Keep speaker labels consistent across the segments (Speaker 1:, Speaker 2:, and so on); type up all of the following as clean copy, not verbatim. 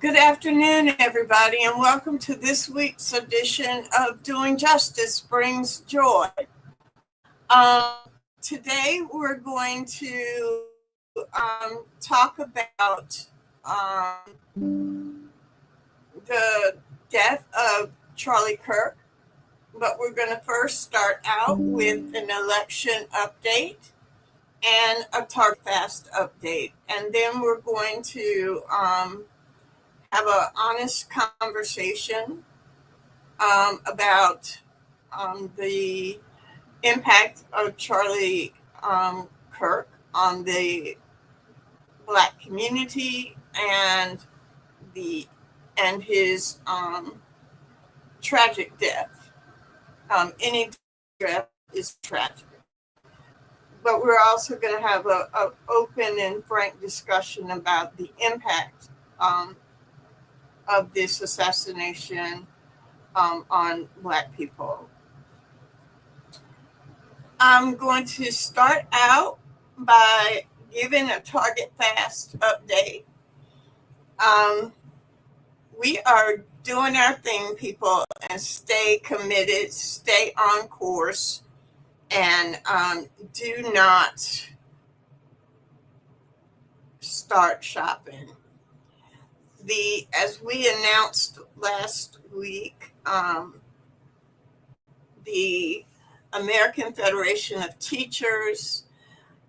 Speaker 1: Good afternoon, everybody, and welcome to this week's edition of Doing Justice Brings Joy. Today, we're going to talk about the death of Charlie Kirk, but we're going to first start out with an election update and a Target Fast update, and then we're going to have an honest conversation about the impact of Charlie Kirk on the Black community and his tragic death. Any death is tragic, but we're also going to have an open and frank discussion about the impact of this assassination on Black people. I'm going to start out by giving a Target Fast update. We are doing our thing, people, and stay committed, stay on course, and do not start shopping. As we announced last week, the American Federation of Teachers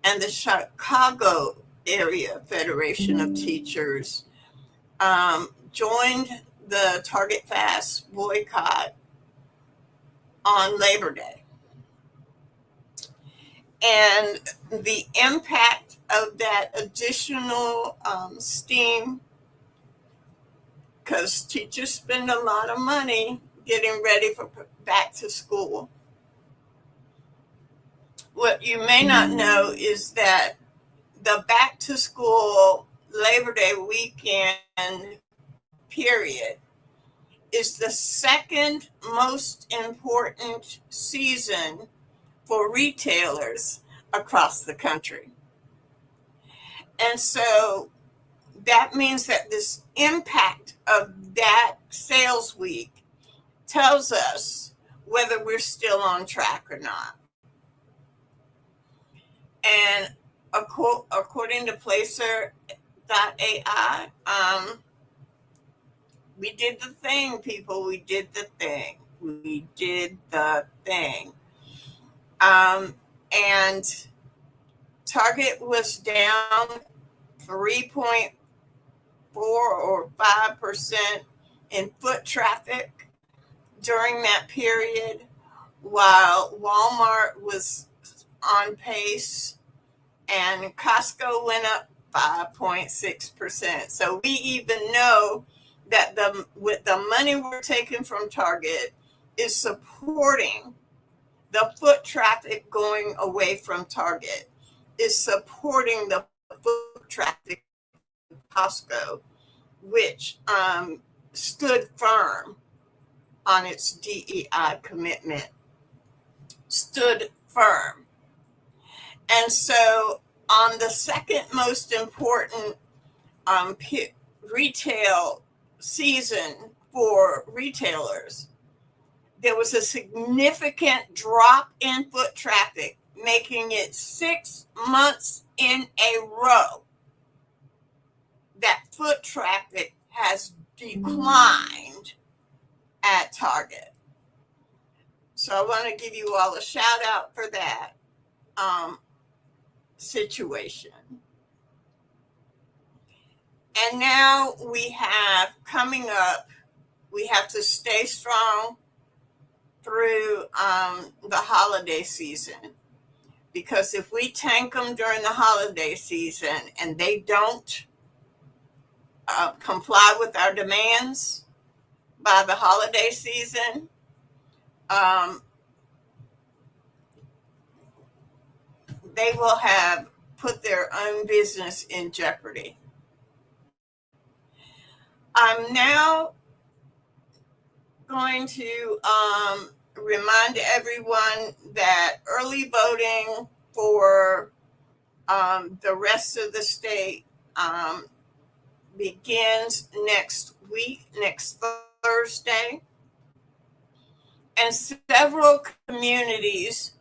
Speaker 1: and the Chicago Area Federation of Teachers joined the Target Fast boycott on Labor Day. And the impact of that additional steam, because teachers spend a lot of money getting ready for back to school. What you may not know is that the back to school Labor Day weekend period is the second most important season for retailers across the country. And so that means that this impact of that sales week tells us whether we're still on track or not. And according to Placer.ai, we did the thing, people. We did the thing. We did the thing. And Target was down 3.4 or 5% in foot traffic during that period, while Walmart was on pace and Costco went up 5.6%. So we even know that the money we're taking from Target is supporting the foot traffic going away from Target, is supporting the foot traffic of Costco, which stood firm on its DEI commitment, stood firm. And so on the second most important retail season for retailers, there was a significant drop in foot traffic, making it 6 months in a row that foot traffic has declined at Target. So I want to give you all a shout out for that situation. And now we have coming up, we have to stay strong through the holiday season, because if we tank them during the holiday season and they don't comply with our demands by the holiday season, they will have put their own business in jeopardy. I'm now going to remind everyone that early voting for the rest of the state begins next week, next Thursday. And several communities,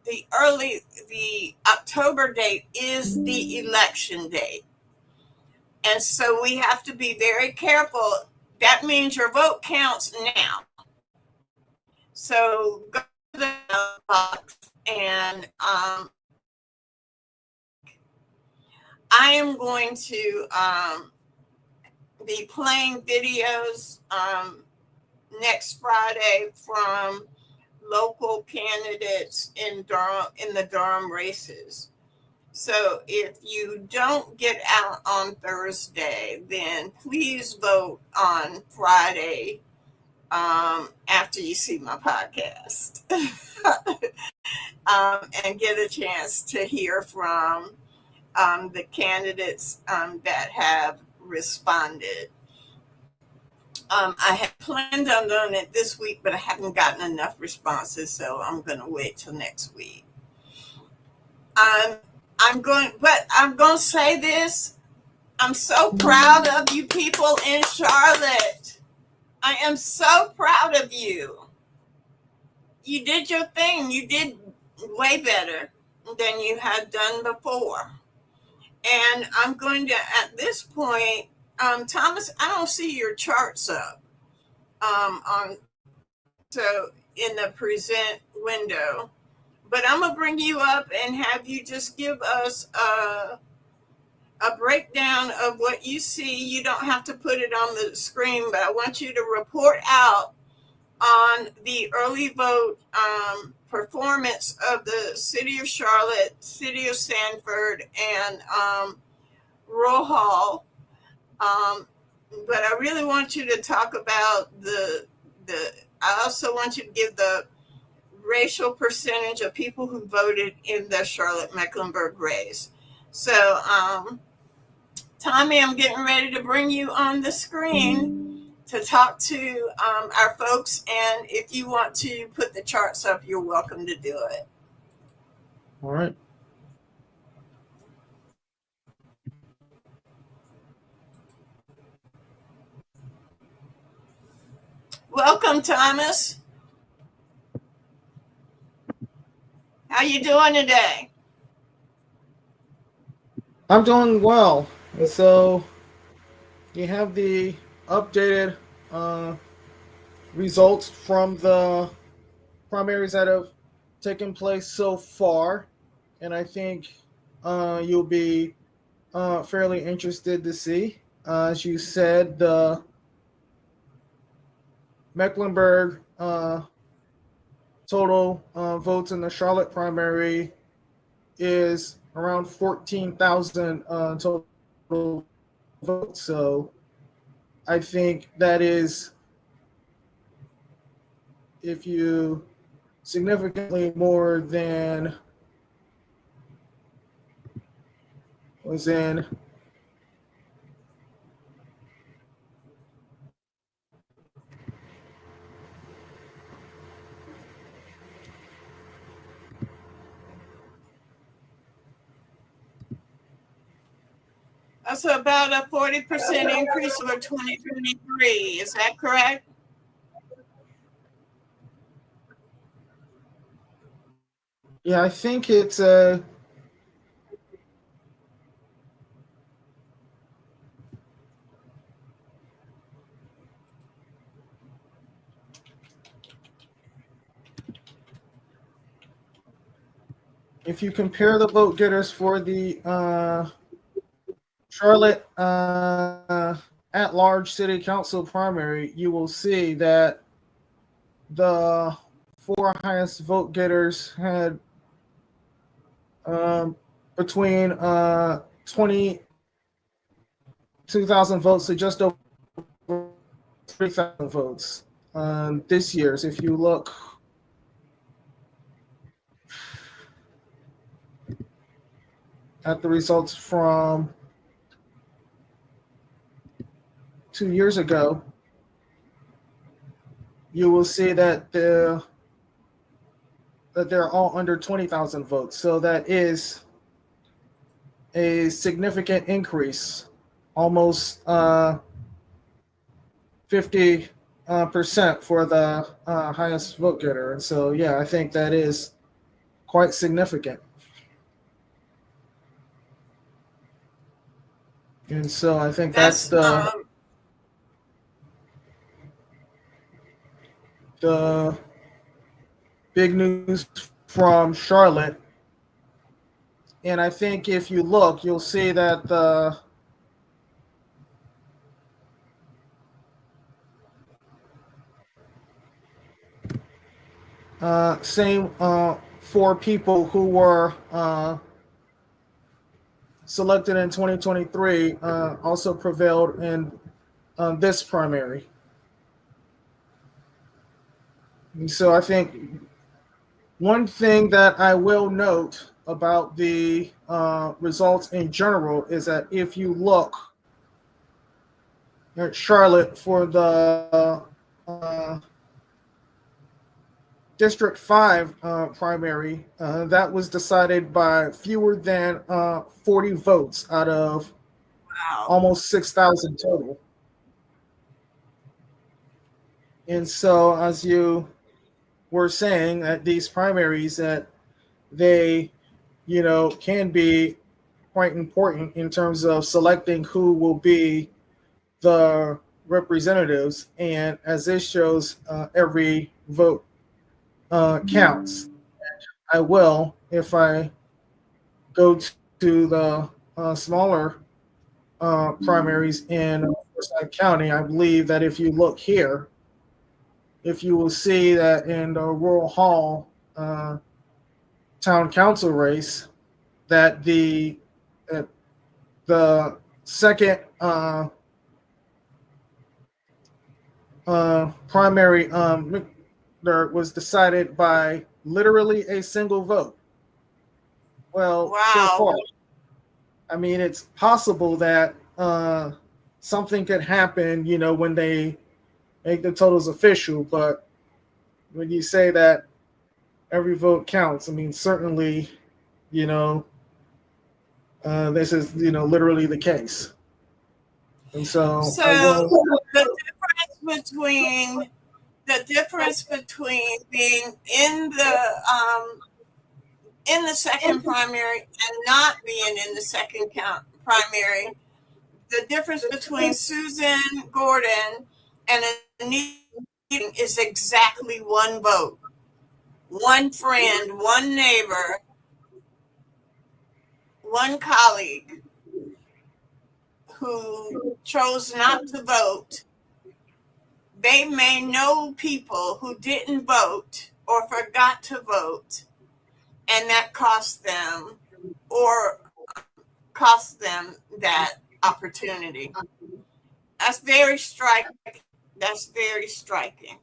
Speaker 1: the October date is the election date. And so we have to be very careful. That means your vote counts now. So go to the box, and I am going to be playing videos next Friday from local candidates in the Durham races. So if you don't get out on Thursday, then please vote on Friday after you see my podcast and get a chance to hear from the candidates that have responded. I had planned on doing it this week, but I haven't gotten enough responses, so I'm going to wait till next week. I'm going to say this. I'm so proud of you people in Charlotte. I am so proud of you. You did your thing. You did way better than you had done before. And I'm going to, at this point, Thomas, I don't see your charts up so in the present window. But I'm going to bring you up and have you just give us a breakdown of what you see. You don't have to put it on the screen, but I want you to report out on the early vote performance of the City of Charlotte, City of Sanford, and Rural Hall. But I really want you to talk about I also want you to give the racial percentage of people who voted in the Charlotte-Mecklenburg race. So, Tommy, I'm getting ready to bring you on the screen to talk to our folks. And if you want to put the charts up, you're welcome to do it.
Speaker 2: All right.
Speaker 1: Welcome, Thomas. How you doing today?
Speaker 2: I'm doing well. And so you have the updated results from the primaries that have taken place so far. And I think you'll be fairly interested to see. As you said, the Mecklenburg total votes in the Charlotte primary is around 14,000 total votes. So I think that is, if you significantly more than was in
Speaker 1: That's about a 40% increase over 2023. Is that correct?
Speaker 2: Yeah, I think it's if you compare the vote getters for the Charlotte at-large city council primary, you will see that the four highest vote getters had between 22,000 votes to just over 3,000 votes this year's. If you look at the results from 2 years ago, you will see that they're all under 20,000 votes. So that is a significant increase almost 50% for the highest vote getter. And so, yeah, I think that is quite significant. And so I think that's
Speaker 1: That's
Speaker 2: the big news from Charlotte. And I think if you look, you'll see that the same four people who were selected in 2023 also prevailed in this primary. And so I think one thing that I will note about the results in general is that if you look at Charlotte for the District 5 primary, that was decided by fewer than 40 votes out of
Speaker 1: wow.
Speaker 2: almost 6,000 total. And so, as you were saying, that these primaries that they, can be quite important in terms of selecting who will be the representatives. And as this shows, every vote counts. I will, if I go to the smaller primaries in Forsyth County, I believe that if you look here, if you will see that in the Rural Hall town council race, that the second primary was decided by literally a single vote. Well, so
Speaker 1: Wow.
Speaker 2: far, I mean, it's possible that something could happen, when they make the totals official. But when you say that every vote counts, I mean, certainly, this is, literally the case. And so I
Speaker 1: So
Speaker 2: will.
Speaker 1: the difference between being in the second primary and not being in the second primary, the difference between Susan Gordon and Anita is exactly one vote. One friend, one neighbor, one colleague who chose not to vote. They may know people who didn't vote or forgot to vote, and that cost them that opportunity. That's very striking. That's very striking.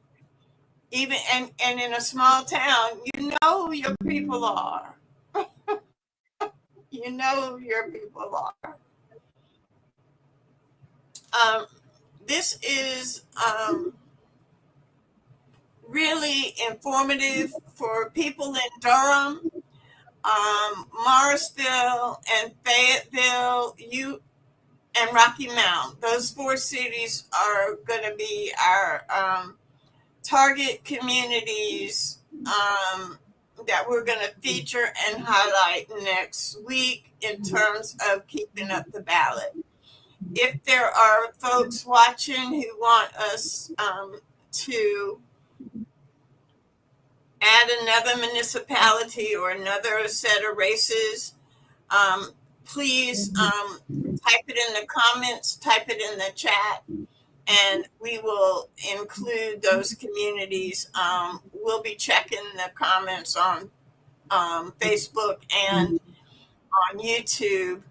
Speaker 1: Even and in a small town, you know who your people are. You know who your people are. This is really informative for people in Durham, Morrisville, and Fayetteville, and Rocky Mount. Those four cities are going to be our target communities that we're going to feature and highlight next week in terms of keeping up the ballot. If there are folks watching who want us to add another municipality or another set of races, please type it in the comments, type it in the chat, and we will include those communities. We'll be checking the comments on Facebook and on YouTube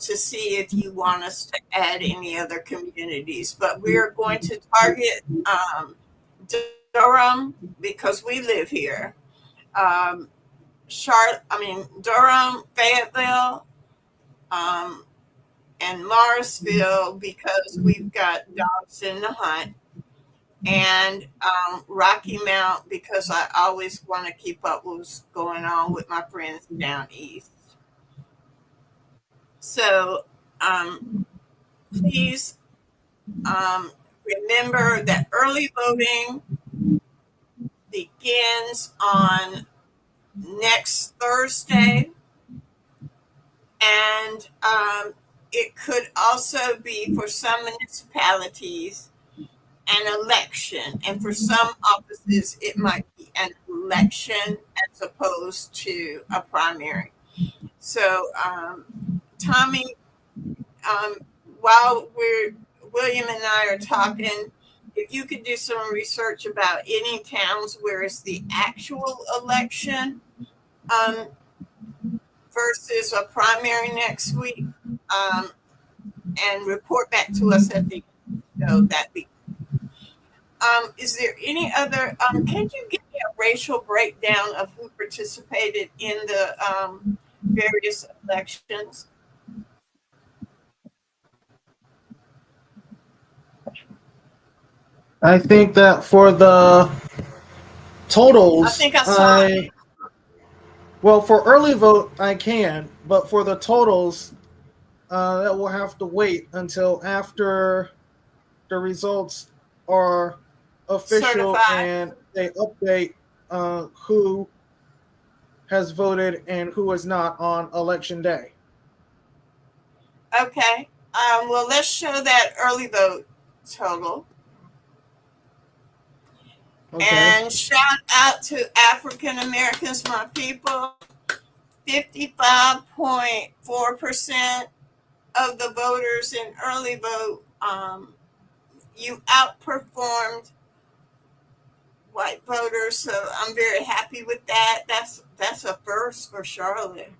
Speaker 1: to see if you want us to add any other communities. But we're going to target Durham because we live here. Durham, Fayetteville, and Morrisville because we've got dogs in the hunt, and Rocky Mount because I always want to keep up with what's going on with my friends down east. So please remember that early voting begins on next Thursday, and it could also be for some municipalities an election, and for some offices it might be an election as opposed to a primary. So, Tommy, um, while William and I are talking, if you could do some research about any towns where it's the actual election um, versus a primary next week, and report back to us at the so that we. Is there any other? Can you give me a racial breakdown of who participated in the various elections?
Speaker 2: I think that for the totals,
Speaker 1: I think I saw.
Speaker 2: well, for early vote, I can, but for the totals, that will have to wait until after the results are official
Speaker 1: Certified.
Speaker 2: and they update who has voted and who is not on election day.
Speaker 1: Okay. Well, let's show that early vote total.
Speaker 2: Okay.
Speaker 1: And shout out to African Americans, my people. 55.4% of the voters in early vote. You outperformed white voters, so I'm very happy with that. That's a first for Charlotte.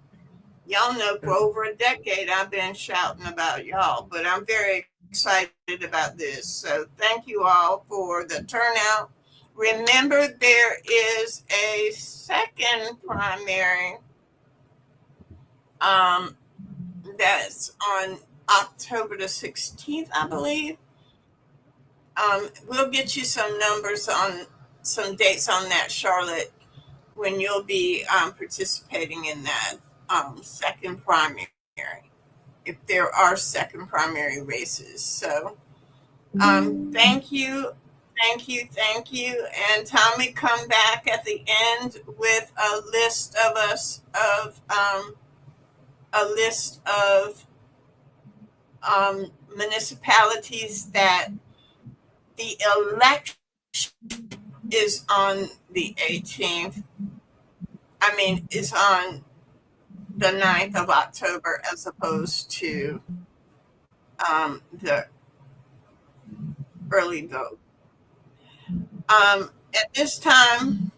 Speaker 1: Y'all know for over a decade I've been shouting about y'all, but I'm very excited about this. So thank you all for the turnout. Remember, there is a second primary that's on October the 16th, I believe. We'll get you some numbers on some dates on that, Charlotte, when you'll be participating in that second primary, if there are second primary races. So thank you. Thank you, thank you. And Tommy, come back at the end with a list of municipalities that the election is on the 18th. I mean, it's on the 9th of October as opposed to the early vote. At this time,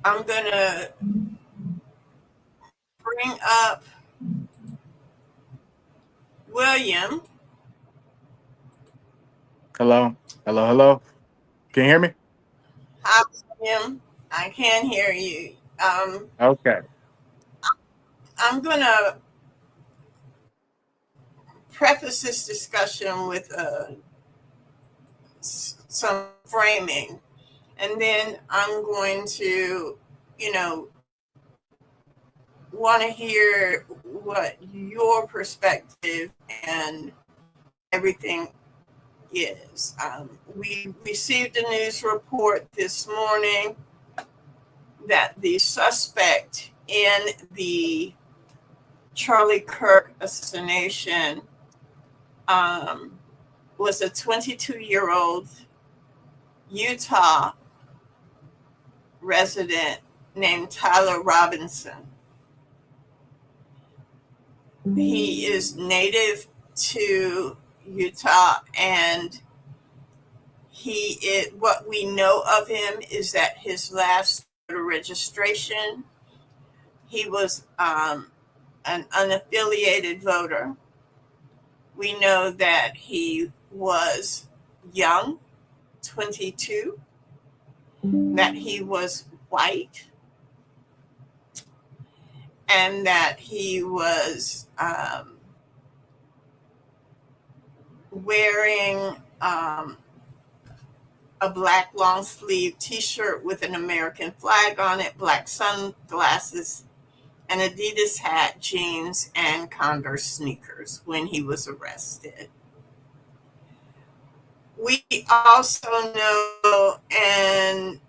Speaker 1: I'm going to bring up William.
Speaker 3: Hello, hello, hello. Can you hear me?
Speaker 1: Hi, William. I can hear you.
Speaker 3: Okay.
Speaker 1: I'm going to preface this discussion with some framing, and then I'm going to, want to hear what your perspective and everything is. We received a news report this morning that the suspect in the Charlie Kirk assassination was a 22-year-old Utah resident named Tyler Robinson. He is native to Utah, and what we know of him is that his last registration, he was an unaffiliated voter. We know that he was young, 22, that he was white, and that he was wearing a black long sleeve t-shirt with an American flag on it, black sunglasses, an Adidas hat, jeans, and Converse sneakers when he was arrested. We also know, and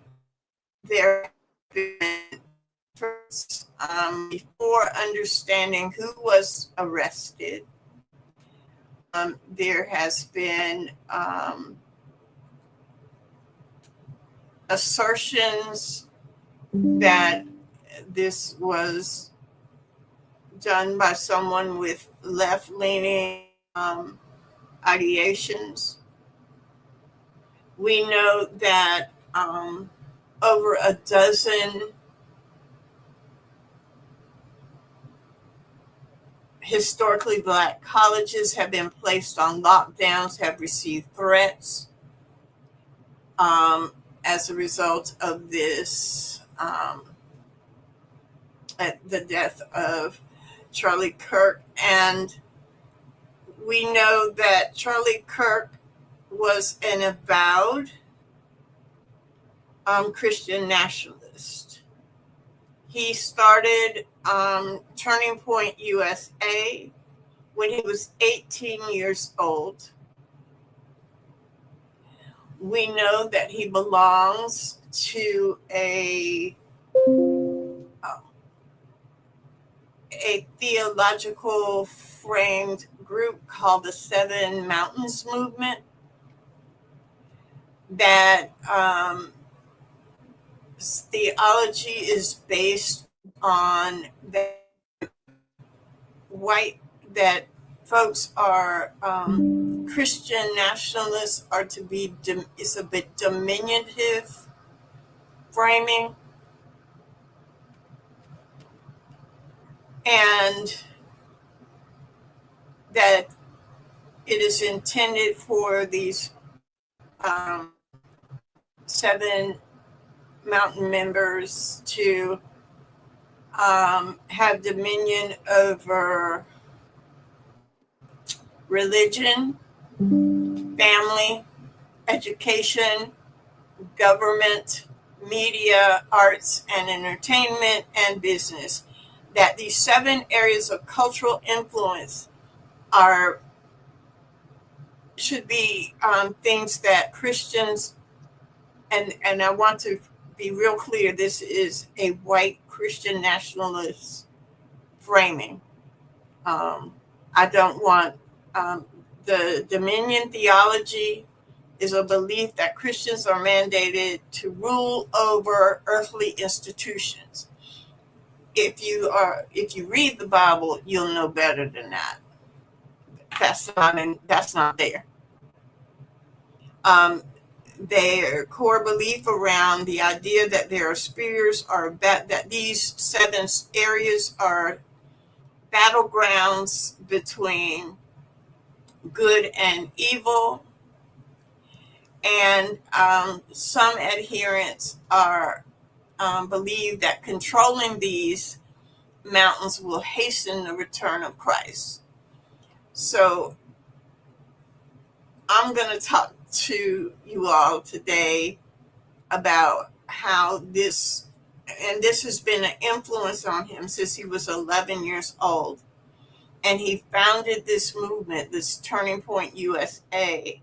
Speaker 1: there have been before understanding who was arrested, there has been assertions that this was done by someone with left-leaning ideations. We know that over a dozen historically Black colleges have been placed on lockdowns, have received threats as a result of this, at the death of Charlie Kirk. And we know that Charlie Kirk was an avowed Christian nationalist. He started Turning Point USA when he was 18 years old. We know that he belongs to a theological framed group called the Seven Mountains Movement that theology is based on that folks are Christian nationalists are to be is a bit diminutive framing, and that it is intended for these seven mountain members to have dominion over religion, family, education, government, media, arts and entertainment, and business. That these 7 areas of cultural influence should be things that Christians, and I want to be real clear, this is a white Christian nationalist framing. I don't want the dominion theology is a belief that Christians are mandated to rule over earthly institutions. If you read the Bible, you'll know better than that. That's not there. Their core belief around the idea that there are spheres, or that these 7 areas are battlegrounds between good and evil, and some adherents believe that controlling these mountains will hasten the return of Christ. So I'm going to talk to you all today about how this has been an influence on him since he was 11 years old. And he founded this movement, this Turning Point USA,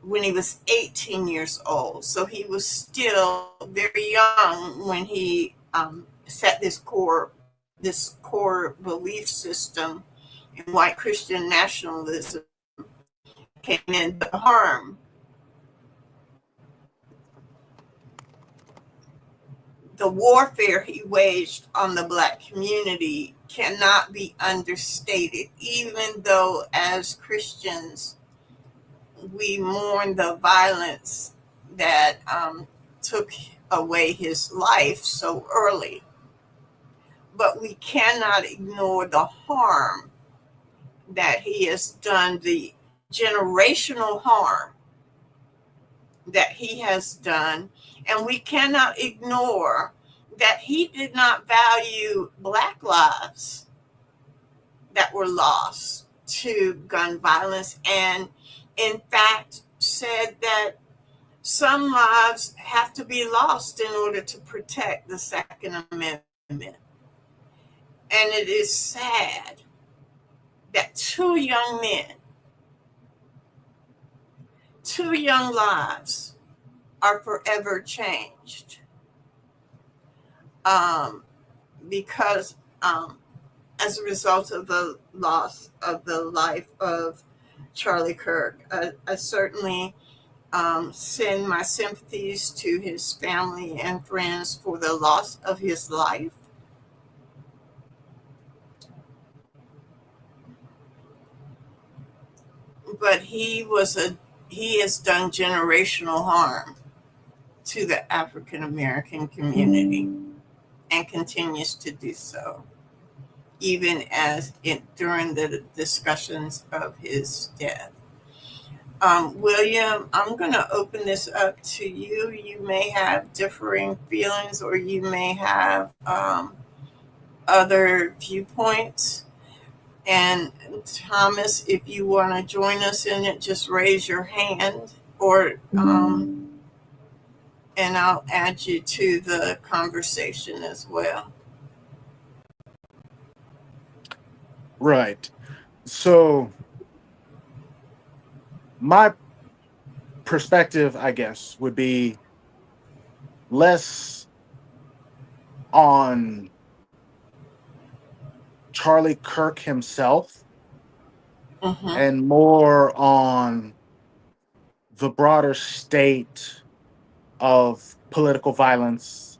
Speaker 1: when he was 18 years old. So he was still very young when he set this core belief system in white Christian nationalism came into harm. The warfare he waged on the Black community cannot be understated, even though as Christians we mourn the violence that took away his life so early. But we cannot ignore the harm that he has done, the generational harm that he has done. And we cannot ignore that he did not value Black lives that were lost to gun violence, and in fact said that some lives have to be lost in order to protect the Second Amendment. And it is sad that two young men, two young lives are forever changed because as a result of the loss of the life of Charlie Kirk. I certainly send my sympathies to his family and friends for the loss of his life. But he has done generational harm to the African American community and continues to do so, even during the discussions of his death. William, I'm going to open this up to you. You may have differing feelings, or you may have other viewpoints. And Thomas, if you want to join us in it, just raise your hand, or and I'll add you to the conversation as well.
Speaker 3: Right. So my perspective, I guess, would be less on Charlie Kirk himself
Speaker 1: Mm-hmm.
Speaker 3: and more on the broader state of political violence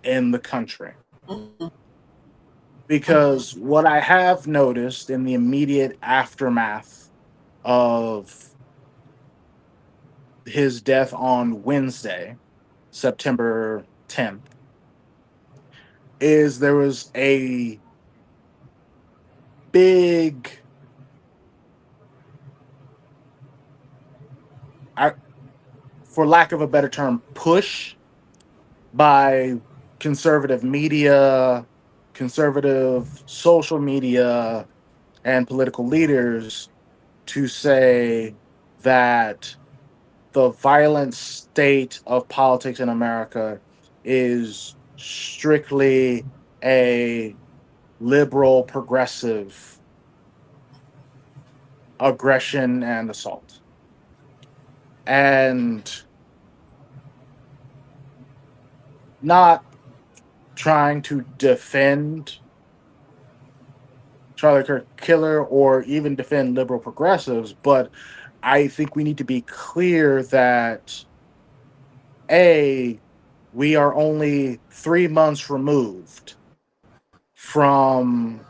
Speaker 3: in the country.
Speaker 1: Mm-hmm.
Speaker 3: Because what I have noticed in the immediate aftermath of his death on Wednesday, September 10th, is there was a big, for lack of a better term, push by conservative media, conservative social media, and political leaders to say that the violent state of politics in America is strictly a liberal, progressive aggression and assault. And not trying to defend Charlie Kirk killer or even defend liberal progressives, but I think we need to be clear that A, we are only 3 months removed from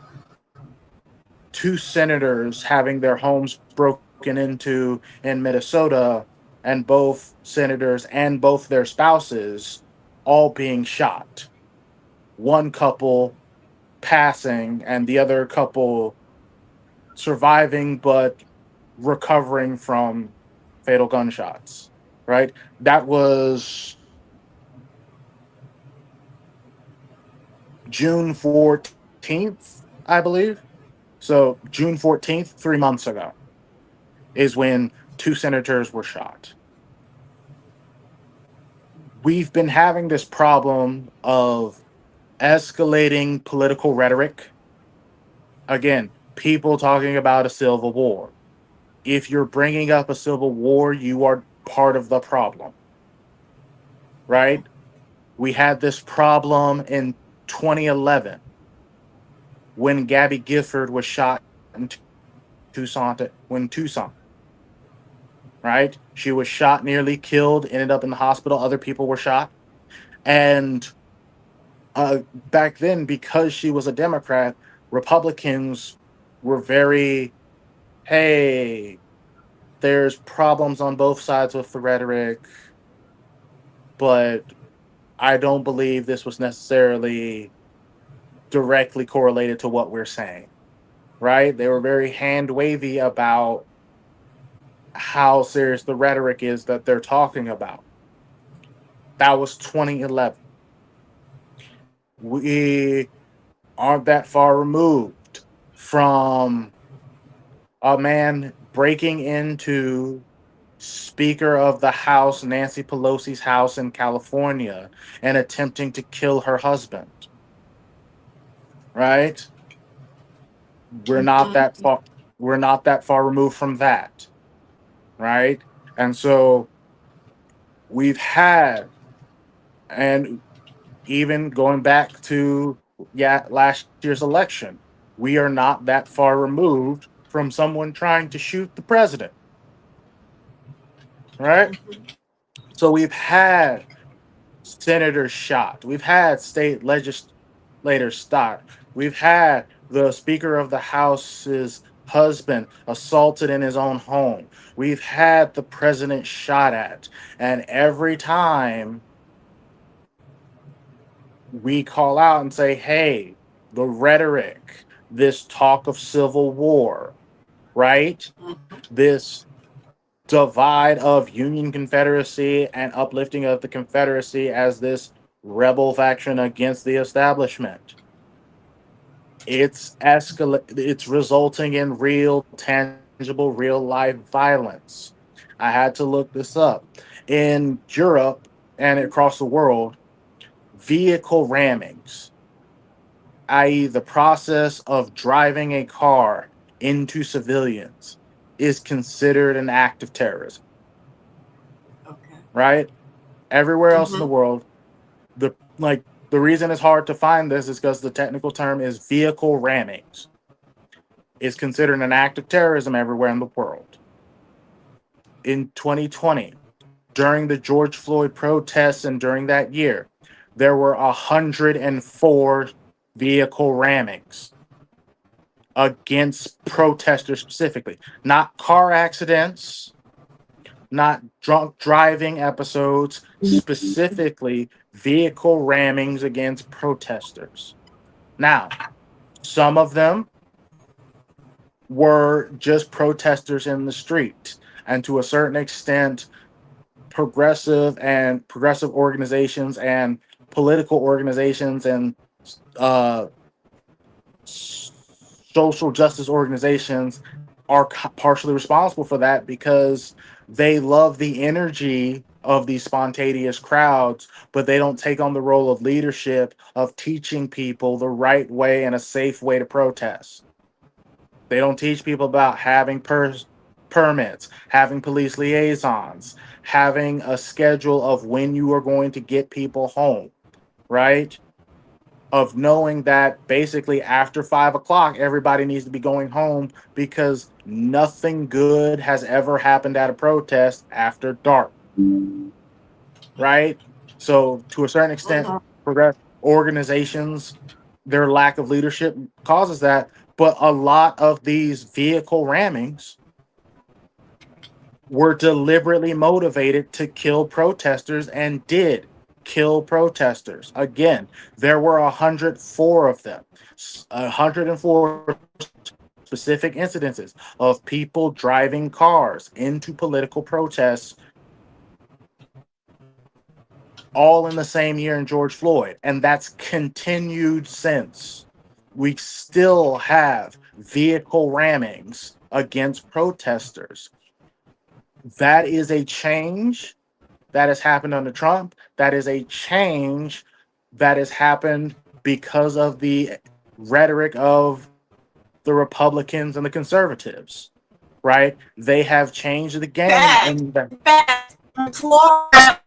Speaker 3: two senators having their homes broken into in Minnesota, and both senators and both their spouses all being shot. One couple passing and the other couple surviving but recovering from fatal gunshots, right? That was June 14th, I believe. So June 14th, 3 months ago, is when two senators were shot. We've been having this problem of escalating political rhetoric. Again, people talking about a civil war. If you're bringing up a civil war, you are part of the problem, right? We had this problem in 2011 when Gabby Gifford was shot in Tucson, right? She was shot, nearly killed, ended up in the hospital. Other people were shot. And back then, because she was a Democrat, Republicans were very, hey, there's problems on both sides with the rhetoric, but I don't believe this was necessarily directly correlated to what we're saying, right? They were very hand wavy about how serious the rhetoric is that they're talking about. That was 2011. We aren't that far removed from a man breaking into Speaker of the House Nancy Pelosi's house in California and attempting to kill her husband. right? We're not that far. We're not that far removed from that, right? And so we've had, and even going back to last year's election, we are not that far removed from someone trying to shoot the president, right? So we've had senators shot, we've had state legislators shot, we've had the Speaker of the House's husband assaulted in his own home, we've had the president shot at, and every time we call out and say, hey, the rhetoric, this talk of civil war, right? This divide of Union Confederacy and uplifting of the Confederacy as this rebel faction against the establishment. It's resulting in real, tangible, real life violence. I had to look this up. In Europe and across the world, vehicle rammings, i.e., the process of driving a car into civilians, is considered an act of terrorism,
Speaker 1: Okay.
Speaker 3: right? Everywhere else in the
Speaker 1: Mhm.
Speaker 3: world, the reason it's hard to find this is because the technical term is vehicle rammings. Is considered an act of terrorism everywhere in the world. In 2020, during the George Floyd protests and during that year, there were 104 vehicle rammings against protesters specifically, not car accidents, not drunk driving episodes, specifically vehicle rammings against protesters. Now, some of them were just protesters in the street, and to a certain extent, progressive organizations and political organizations and uh, social justice organizations are partially responsible for that because they love the energy of these spontaneous crowds, but they don't take on the role of leadership of teaching people the right way and a safe way to protest. They don't teach people about having permits, having police liaisons, having a schedule of when you are going to get people home, right? Of knowing that basically after 5 o'clock, everybody needs to be going home because nothing good has ever happened at a protest after dark, right? So, to a certain extent,
Speaker 1: Mhm.
Speaker 3: progress organizations, their lack of leadership causes that. But a lot of these vehicle rammings were deliberately motivated to kill protesters and did kill protesters. Again, there were 104 of them, 104 specific incidences of people driving cars into political protests, all in the same year in George Floyd. And that's continued since. We still have vehicle rammings against protesters. That is a change that has happened under Trump. That is a change that has happened because of the rhetoric of the Republicans and the conservatives, right? They have changed the game.
Speaker 1: Fact,
Speaker 3: And
Speaker 1: fact, in Florida,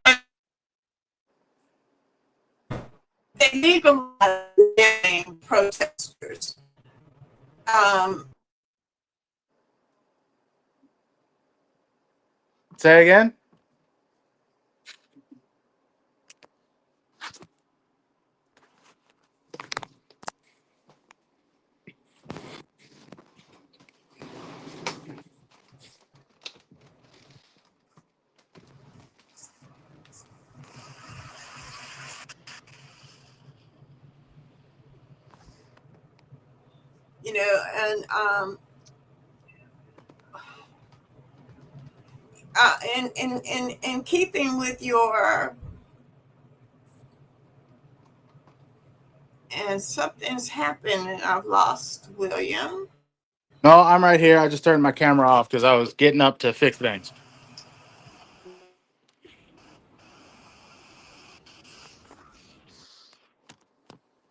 Speaker 1: they legalized protesters. Um,
Speaker 3: say again?
Speaker 1: you know, and in keeping with your, and something's happened and I've lost William.
Speaker 3: No, I'm right here. I just turned my camera off because I was getting up to fix things.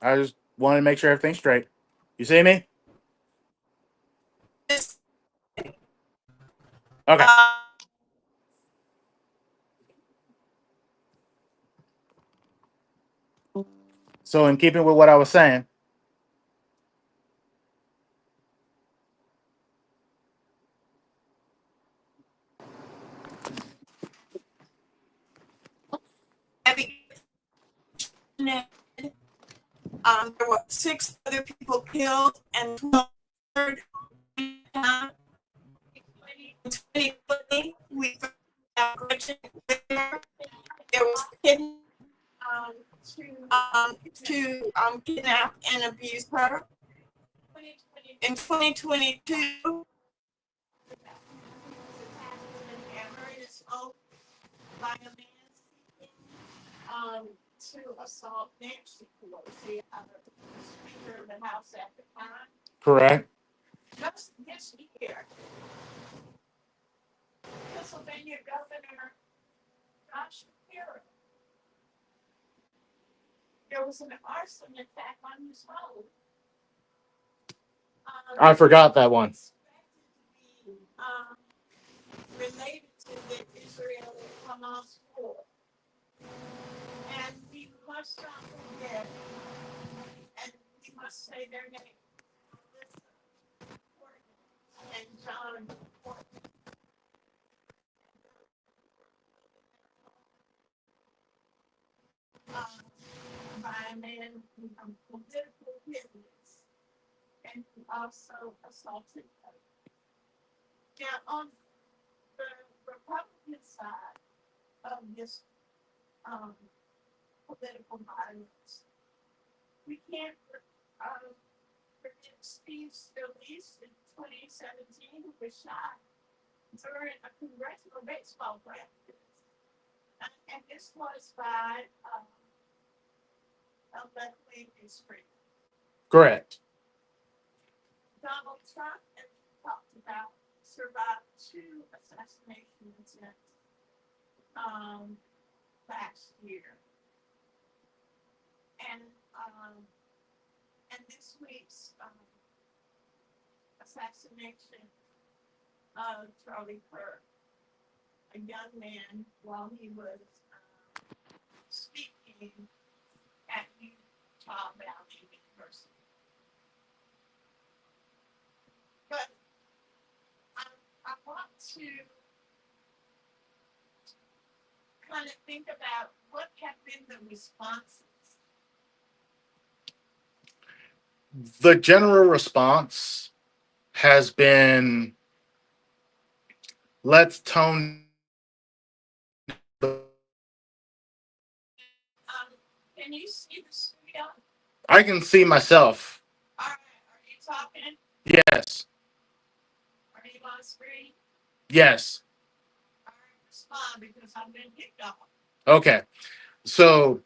Speaker 3: I just wanted to make sure everything's straight. You see me?
Speaker 1: This,
Speaker 3: Okay. So in keeping with what I was saying,
Speaker 1: there were 6 other people killed and 12 in 2020, we found Gretchen Whitmer. There was kidnapping to kidnap and abuse her. In 2022, by a man to assault Nancy Pelosi, Speaker of the House at the time.
Speaker 3: correct?
Speaker 1: Just this year, Pennsylvania Governor Josh Shapiro, there was an arson attack on his home.
Speaker 3: I forgot that one.
Speaker 1: Related to the Israeli-Hamas war. And we must not forget, and we must say their name, and John by a man from political business, and who also assaulted her. Now, on the Republican side of this political violence, we can't forget Steve Scalise in 2017, who was shot during a congressional baseball practice. And this was by a left-wing extremist.
Speaker 3: Correct.
Speaker 1: Donald Trump, as we talked about, survived 2 assassination attempts last year. And this week's assassination of Charlie Kirk, a young man, while he was speaking at Utah Valley University. But I want to kind of think about what have been the responses.
Speaker 3: The general response has been, let's tone the.
Speaker 1: Can you see the studio?
Speaker 3: I can see myself.
Speaker 1: All right, are you talking?
Speaker 3: Yes.
Speaker 1: Are you on screen?
Speaker 3: Yes.
Speaker 1: All right, respond because I've been kicked off.
Speaker 3: Okay. So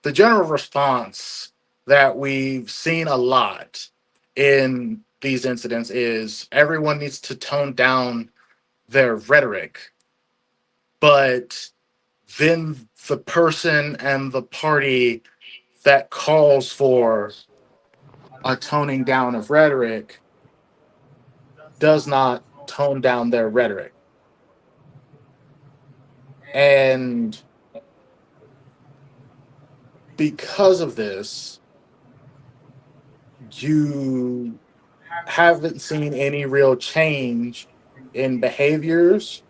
Speaker 3: the general response that we've seen a lot in these incidents is everyone needs to tone down their rhetoric. But then the person and the party that calls for a toning down of rhetoric does not tone down their rhetoric. And because of this, you haven't seen any real change in behaviors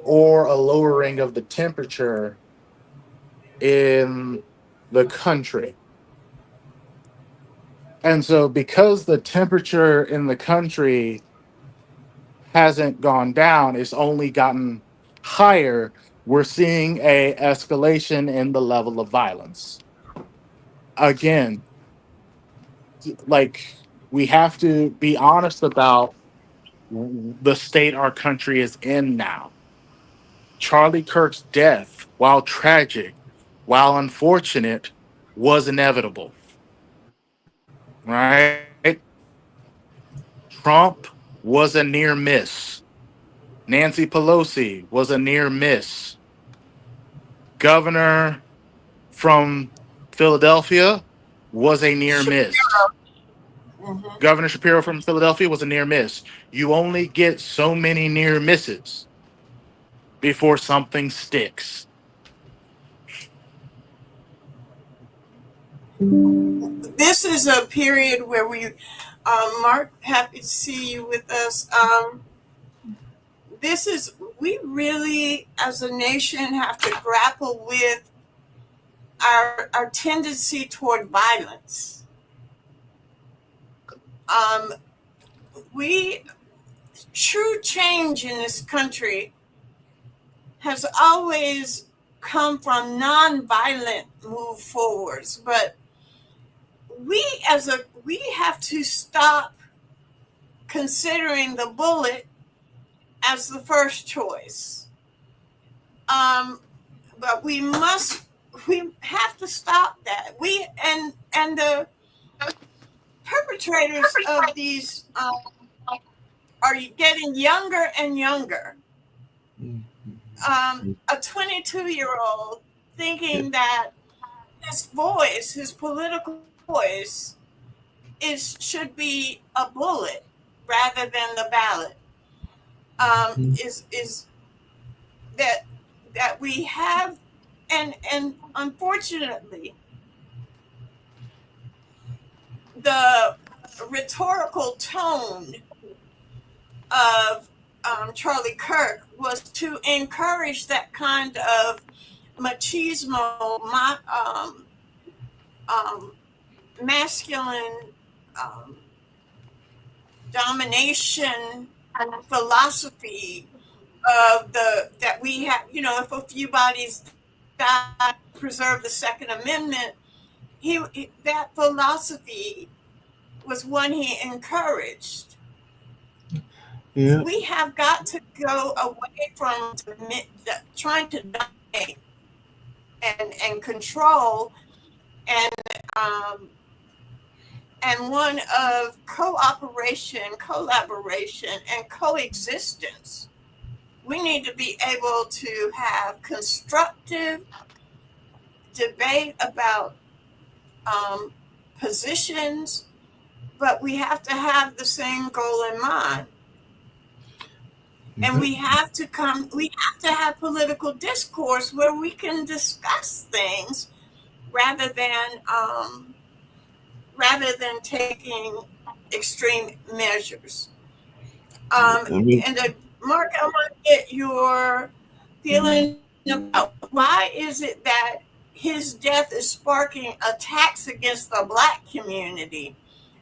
Speaker 3: or a lowering of the temperature in the country. And so, because the temperature in the country hasn't gone down, it's only gotten higher, we're seeing a escalation in the level of violence. Again, like, we have to be honest about the state our country is in now. Charlie Kirk's death, while tragic, while unfortunate, was inevitable. Right? Trump was a near miss. Nancy Pelosi was a near miss. Governor from Philadelphia was a near miss.
Speaker 1: Mhm.
Speaker 3: Governor Shapiro from Philadelphia was a near miss. You only get so many near misses before something sticks.
Speaker 1: This is a period where Mark, happy to see you with us. We really, as a nation, have to grapple with our tendency toward violence. Um, we True change in this country has always come from nonviolent move forwards, but we have to stop considering the bullet as the first choice. But we have to stop that. And the perpetrators of these are getting younger and younger. A 22-year-old thinking that his political voice, should be a bullet rather than the ballot. Is that we have, and unfortunately, the rhetorical tone of Charlie Kirk was to encourage that kind of machismo, masculine domination philosophy of that we have. If a few bodies die, preserve the Second Amendment. That philosophy was one he encouraged.
Speaker 4: Yeah.
Speaker 1: We have got to go away from trying to dominate and control, and one of cooperation, collaboration, and coexistence. We need to be able to have constructive debate about positions, but we have to have the same goal in mind. And we have to have political discourse where we can discuss things rather than taking extreme measures. Mark, I want to get your feeling about why is it that his death is sparking attacks against the Black community?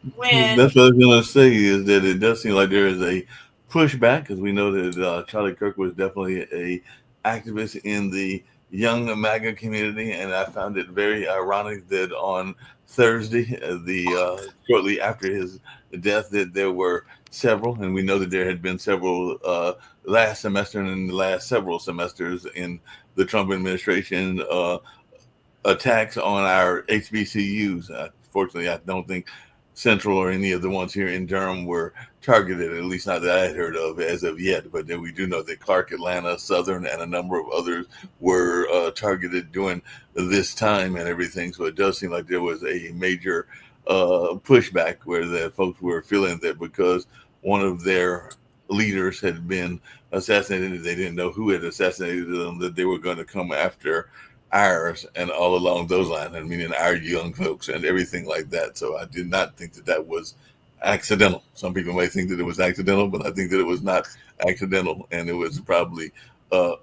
Speaker 4: That's what I was going to say, is that it does seem like there is a pushback, because we know that Charlie Kirk was definitely a activist in the young MAGA community, and I found it very ironic that on Thursday, shortly after his death, that there were several, and we know that there had been several last semester and in the last several semesters in the Trump administration, attacks on our HBCUs. Fortunately, I don't think Central or any of the ones here in Durham were targeted, at least not that I had heard of as of yet. But then we do know that Clark, Atlanta, Southern, and a number of others were targeted during this time and everything. So it does seem like there was a major pushback where the folks were feeling that because one of their leaders had been assassinated, they didn't know who had assassinated them, that they were going to come after ours and all along those lines, and meaning our young folks and everything like that. So I did not think that was accidental. Some people may think that it was accidental, but I think that it was not accidental, and it was probably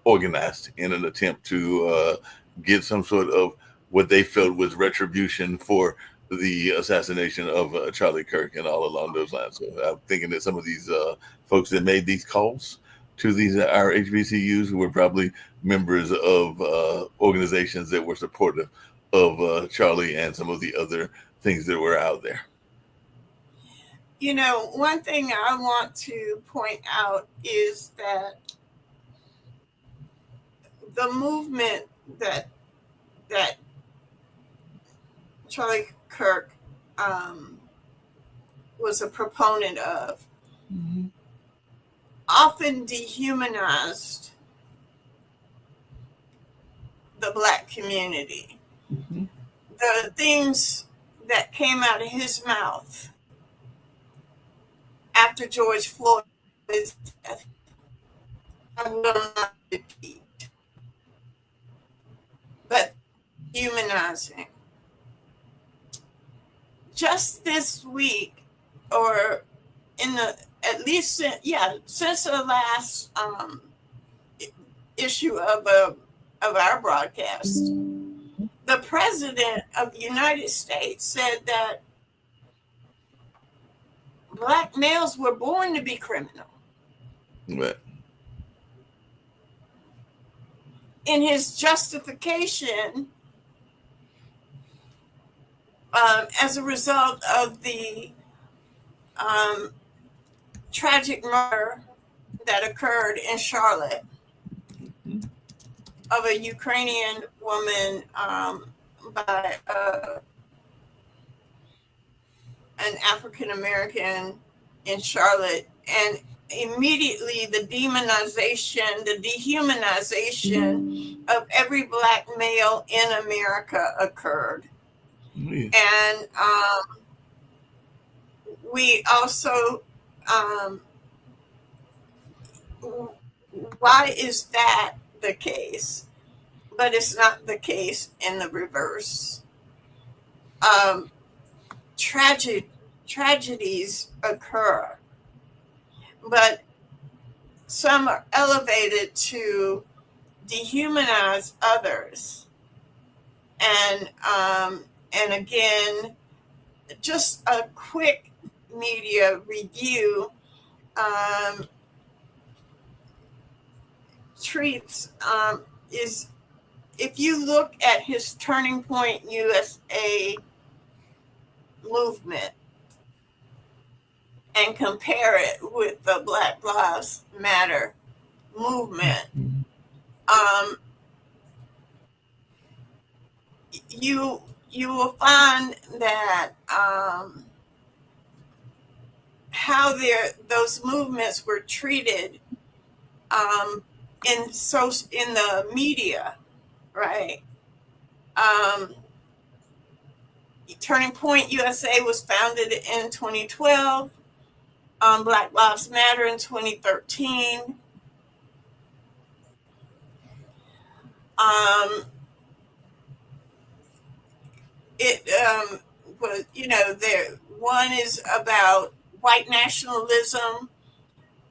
Speaker 4: organized in an attempt to get some sort of what they felt was retribution for the assassination of Charlie Kirk and all along those lines. So I'm thinking that some of these folks that made these calls to these our HBCUs who were probably members of organizations that were supportive of Charlie and some of the other things that were out there.
Speaker 1: One thing I want to point out is that the movement that Charlie Kirk was a proponent of often dehumanized the Black community.
Speaker 4: Mhm.
Speaker 1: The things that came out of his mouth after George Floyd's death, I will not repeat, but humanizing. Just this week, or in the at least since the last issue of our broadcast, the president of the United States said that Black males were born to be criminal.
Speaker 4: Right.
Speaker 1: In his justification, as a result of the tragic murder that occurred in Charlotte of a Ukrainian woman by an African American in Charlotte, and immediately the demonization, the dehumanization of every Black male in America occurred.
Speaker 4: Yeah.
Speaker 1: And we also, why is that the case? But it's not the case in the reverse. Tragedies occur, but some are elevated to dehumanize others. And again, just a quick media review treats is, if you look at his Turning Point USA movement and compare it with the Black Lives Matter movement, you will find that how those movements were treated in the media, right? Turning Point USA was founded in 2012. Black Lives Matter in 2013. It was, there one is about white nationalism,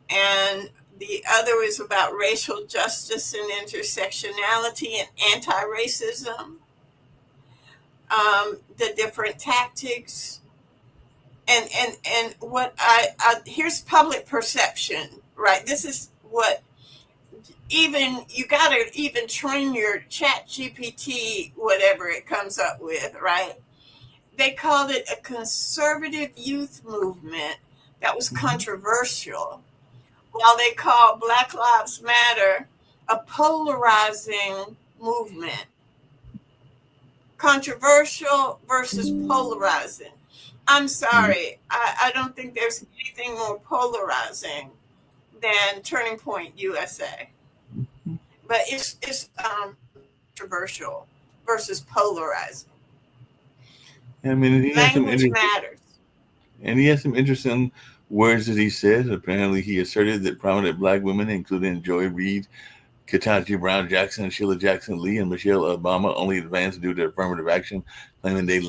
Speaker 1: and the other is about racial justice and intersectionality and anti-racism. The different tactics, and what here's public perception, right? This is what you gotta even train your Chat GPT, whatever it comes up with, right? They called it a conservative youth movement that was controversial, while they called Black Lives Matter a polarizing movement. Controversial versus polarizing. I'm sorry, I don't think there's anything more polarizing than Turning Point USA. But it's controversial versus polarizing.
Speaker 4: I mean,
Speaker 1: language matters.
Speaker 4: And he has some interesting words that he said. Apparently, he asserted that prominent Black women, including Joy Reid, Ketanji Brown Jackson, Sheila Jackson Lee, and Michelle Obama, only advanced due to affirmative action, claiming they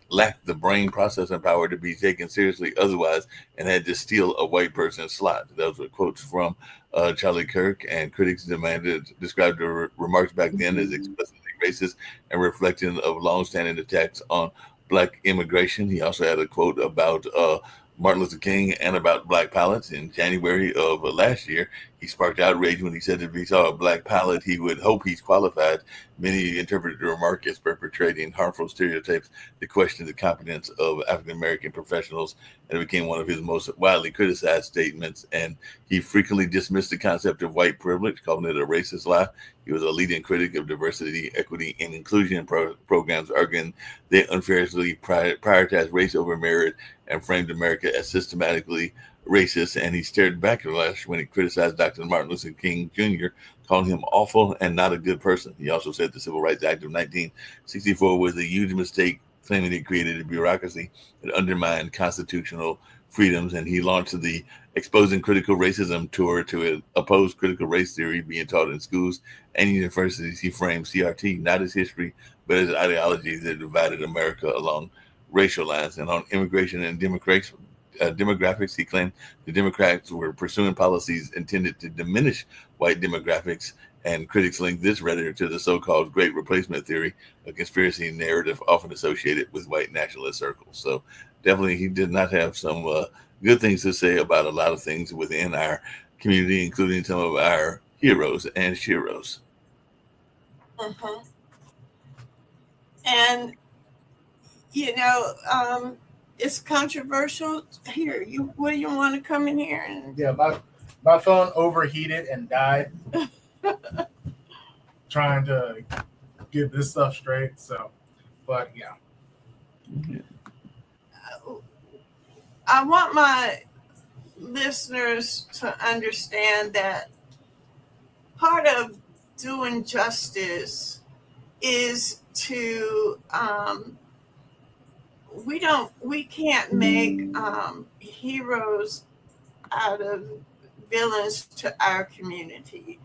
Speaker 4: lacked the brain processing power to be taken seriously otherwise and had to steal a white person's slot. Those were quotes from Charlie Kirk, and critics described the remarks back then as explicitly racist and reflecting of longstanding attacks on Black immigration. He also had a quote about Martin Luther King and about Black palettes. In January of last year, he sparked outrage when he said if he saw a Black palette, he would hope he's qualified. Many interpreted the remark as perpetrating harmful stereotypes to question the competence of African-American professionals, and it became one of his most widely criticized statements. And he frequently dismissed the concept of white privilege, calling it a racist lie. He was a leading critic of diversity, equity, and inclusion programs, arguing they unfairly prioritized race over merit and framed America as systematically racist. And he stared back at last when he criticized Dr. Martin Luther King Jr., calling him awful and not a good person. He also said the Civil Rights Act of 1964 was a huge mistake, claiming it created a bureaucracy that undermined constitutional freedoms. And he launched the Exposing Critical Racism tour to oppose critical race theory being taught in schools and universities. He framed CRT not as history, but as ideology that divided America along racial lines. And on immigration and demographics, he claimed the Democrats were pursuing policies intended to diminish white demographics, and critics link this rhetoric to the so-called Great Replacement theory, a conspiracy narrative often associated with white nationalist circles. So definitely he did not have some good things to say about a lot of things within our community, including some of our heroes and sheroes.
Speaker 1: Mm-hmm. And, it's controversial. Here, William, want to come in here? And
Speaker 5: Yeah, my phone overheated and died trying to get this stuff straight. So, but yeah.
Speaker 1: I want my listeners to understand that part of doing justice is to we can't make heroes out of villains to our community.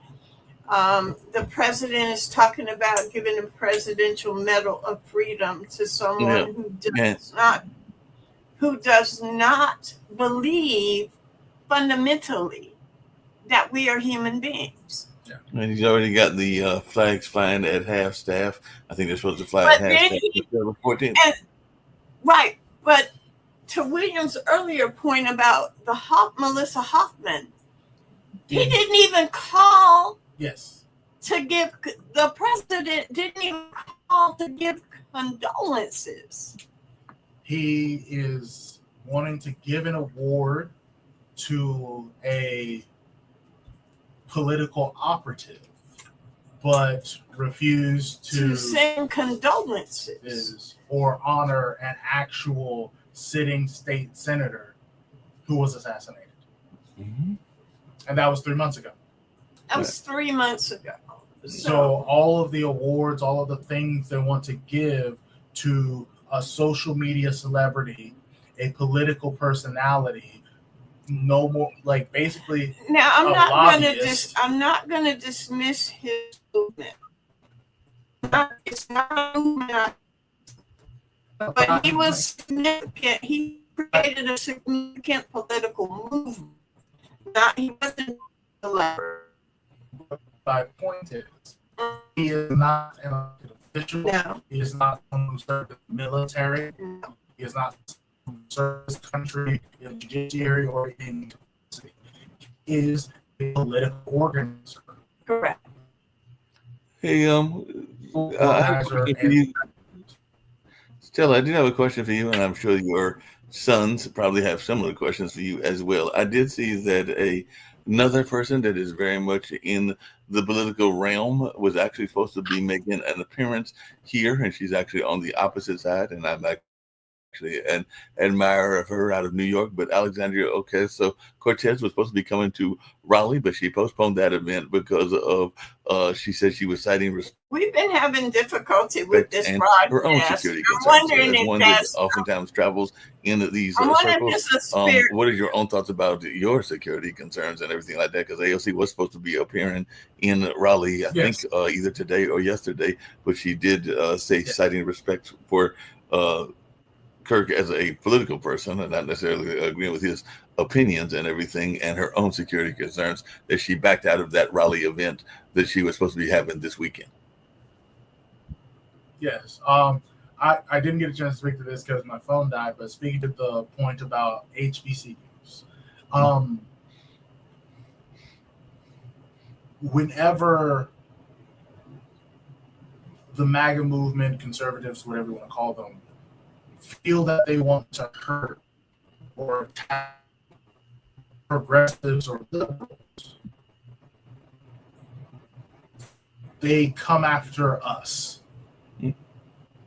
Speaker 1: The president is talking about giving a presidential medal of freedom to someone who does not believe fundamentally that we are human beings.
Speaker 5: Yeah.
Speaker 4: And he's already got the flags flying at half staff. I think they're supposed to fly at half staff September 14th.
Speaker 1: Right, but to William's earlier point about Melissa Hoffman, he didn't even call.
Speaker 5: Yes.
Speaker 1: To give the president didn't even call to give condolences.
Speaker 5: He is wanting to give an award to a political operative, but refused to
Speaker 1: send condolences
Speaker 5: or honor an actual sitting state senator who was assassinated.
Speaker 4: Mm-hmm.
Speaker 5: And that was 3 months ago.
Speaker 1: That was 3 months ago.
Speaker 5: So all of the awards, all of the things they want to give to a social media celebrity, a political personality, no more, like basically.
Speaker 1: Now I'm not gonna dismiss his movement. It's not a movement, but he was significant. He created a significant political movement. He wasn't a celebrity.
Speaker 5: My point is, he is not an official.
Speaker 1: No.
Speaker 5: He is not someone who served in the military.
Speaker 1: No.
Speaker 5: He is not someone who served this country in the judiciary or in university. He is a political organizer.
Speaker 1: Correct.
Speaker 4: Hey, I have a question for you. Stella, I do have a question for you, and I'm sure your sons probably have similar questions for you as well. I did see that another person that is very much in the political realm was actually supposed to be making an appearance here, and she's actually on the opposite side, and I'm actually an admirer of her out of New York. But Alexandria Ocasio-Cortez was supposed to be coming to Raleigh, but she postponed that event because of she said she was citing
Speaker 1: We've been having difficulty with this broadcast.
Speaker 4: Her own security
Speaker 1: I'm
Speaker 4: concerns.
Speaker 1: wondering
Speaker 4: So
Speaker 1: if
Speaker 4: one
Speaker 1: that's
Speaker 4: that oftentimes travels in these
Speaker 1: I wonder if
Speaker 4: circles.
Speaker 1: it's a spirit.
Speaker 4: What are your own thoughts about your security concerns and everything like that? Because AOC was supposed to be appearing in Raleigh, I think either today or yesterday, but she did say citing respect for Kirk as a political person and not necessarily agreeing with his opinions and everything, and her own security concerns, that she backed out of that Raleigh event that she was supposed to be having this weekend.
Speaker 5: Yes. I didn't get a chance to speak to this because my phone died, but speaking to the point about HBCUs, whenever the MAGA movement, conservatives, whatever you want to call them, feel that they want to hurt or attack progressives or liberals, they come after us.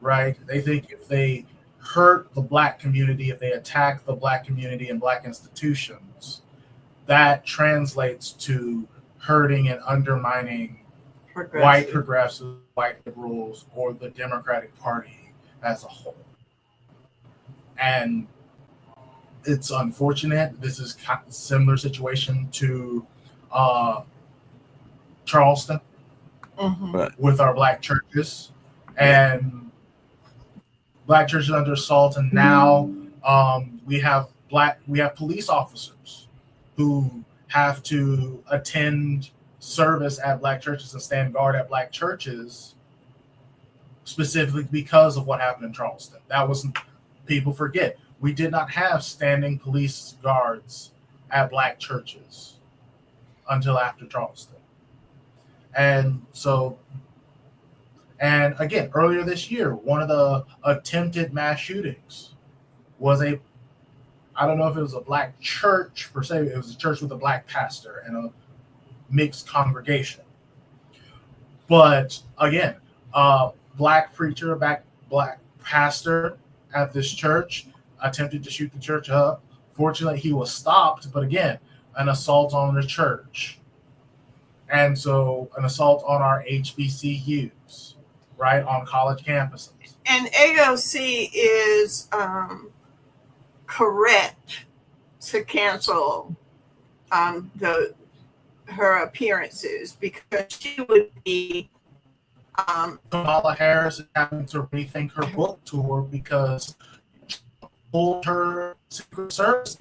Speaker 5: Right? They think if they hurt the Black community, if they attack the Black community and Black institutions, that translates to hurting and undermining white progressives, white liberals, or the Democratic Party as a whole. And it's unfortunate. This is kind of a similar situation to Charleston with our black churches, and black churches under assault. And now we have police officers who have to attend service at black churches and stand guard at black churches, specifically because of what happened in Charleston. That wasn't, people forget, we did not have standing police guards at black churches until after Charleston. And so, and again, earlier this year, one of the attempted mass shootings was I don't know if it was a black church per se, it was a church with a black pastor and a mixed congregation. But again, black preacher, black pastor at this church attempted to shoot the church up. Fortunately, he was stopped, but again, an assault on the church. And so an assault on our HBCUs, right, on college campuses.
Speaker 1: And AOC is correct to cancel her appearances, because she would be
Speaker 5: Kamala Harris is having to rethink her book tour because she pulled her Secret Service.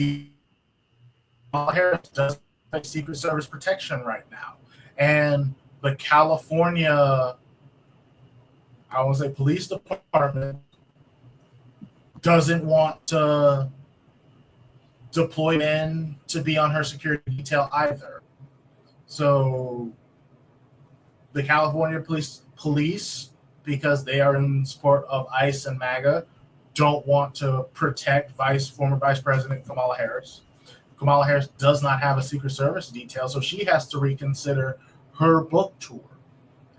Speaker 5: Kamala Harris does have Secret Service protection right now. And the California, I would say, police department doesn't want to deploy men to be on her security detail either. So the California police, because they are in support of ICE and MAGA, don't want to protect former Vice President Kamala Harris. Kamala Harris does not have a Secret Service detail, so she has to reconsider her book tour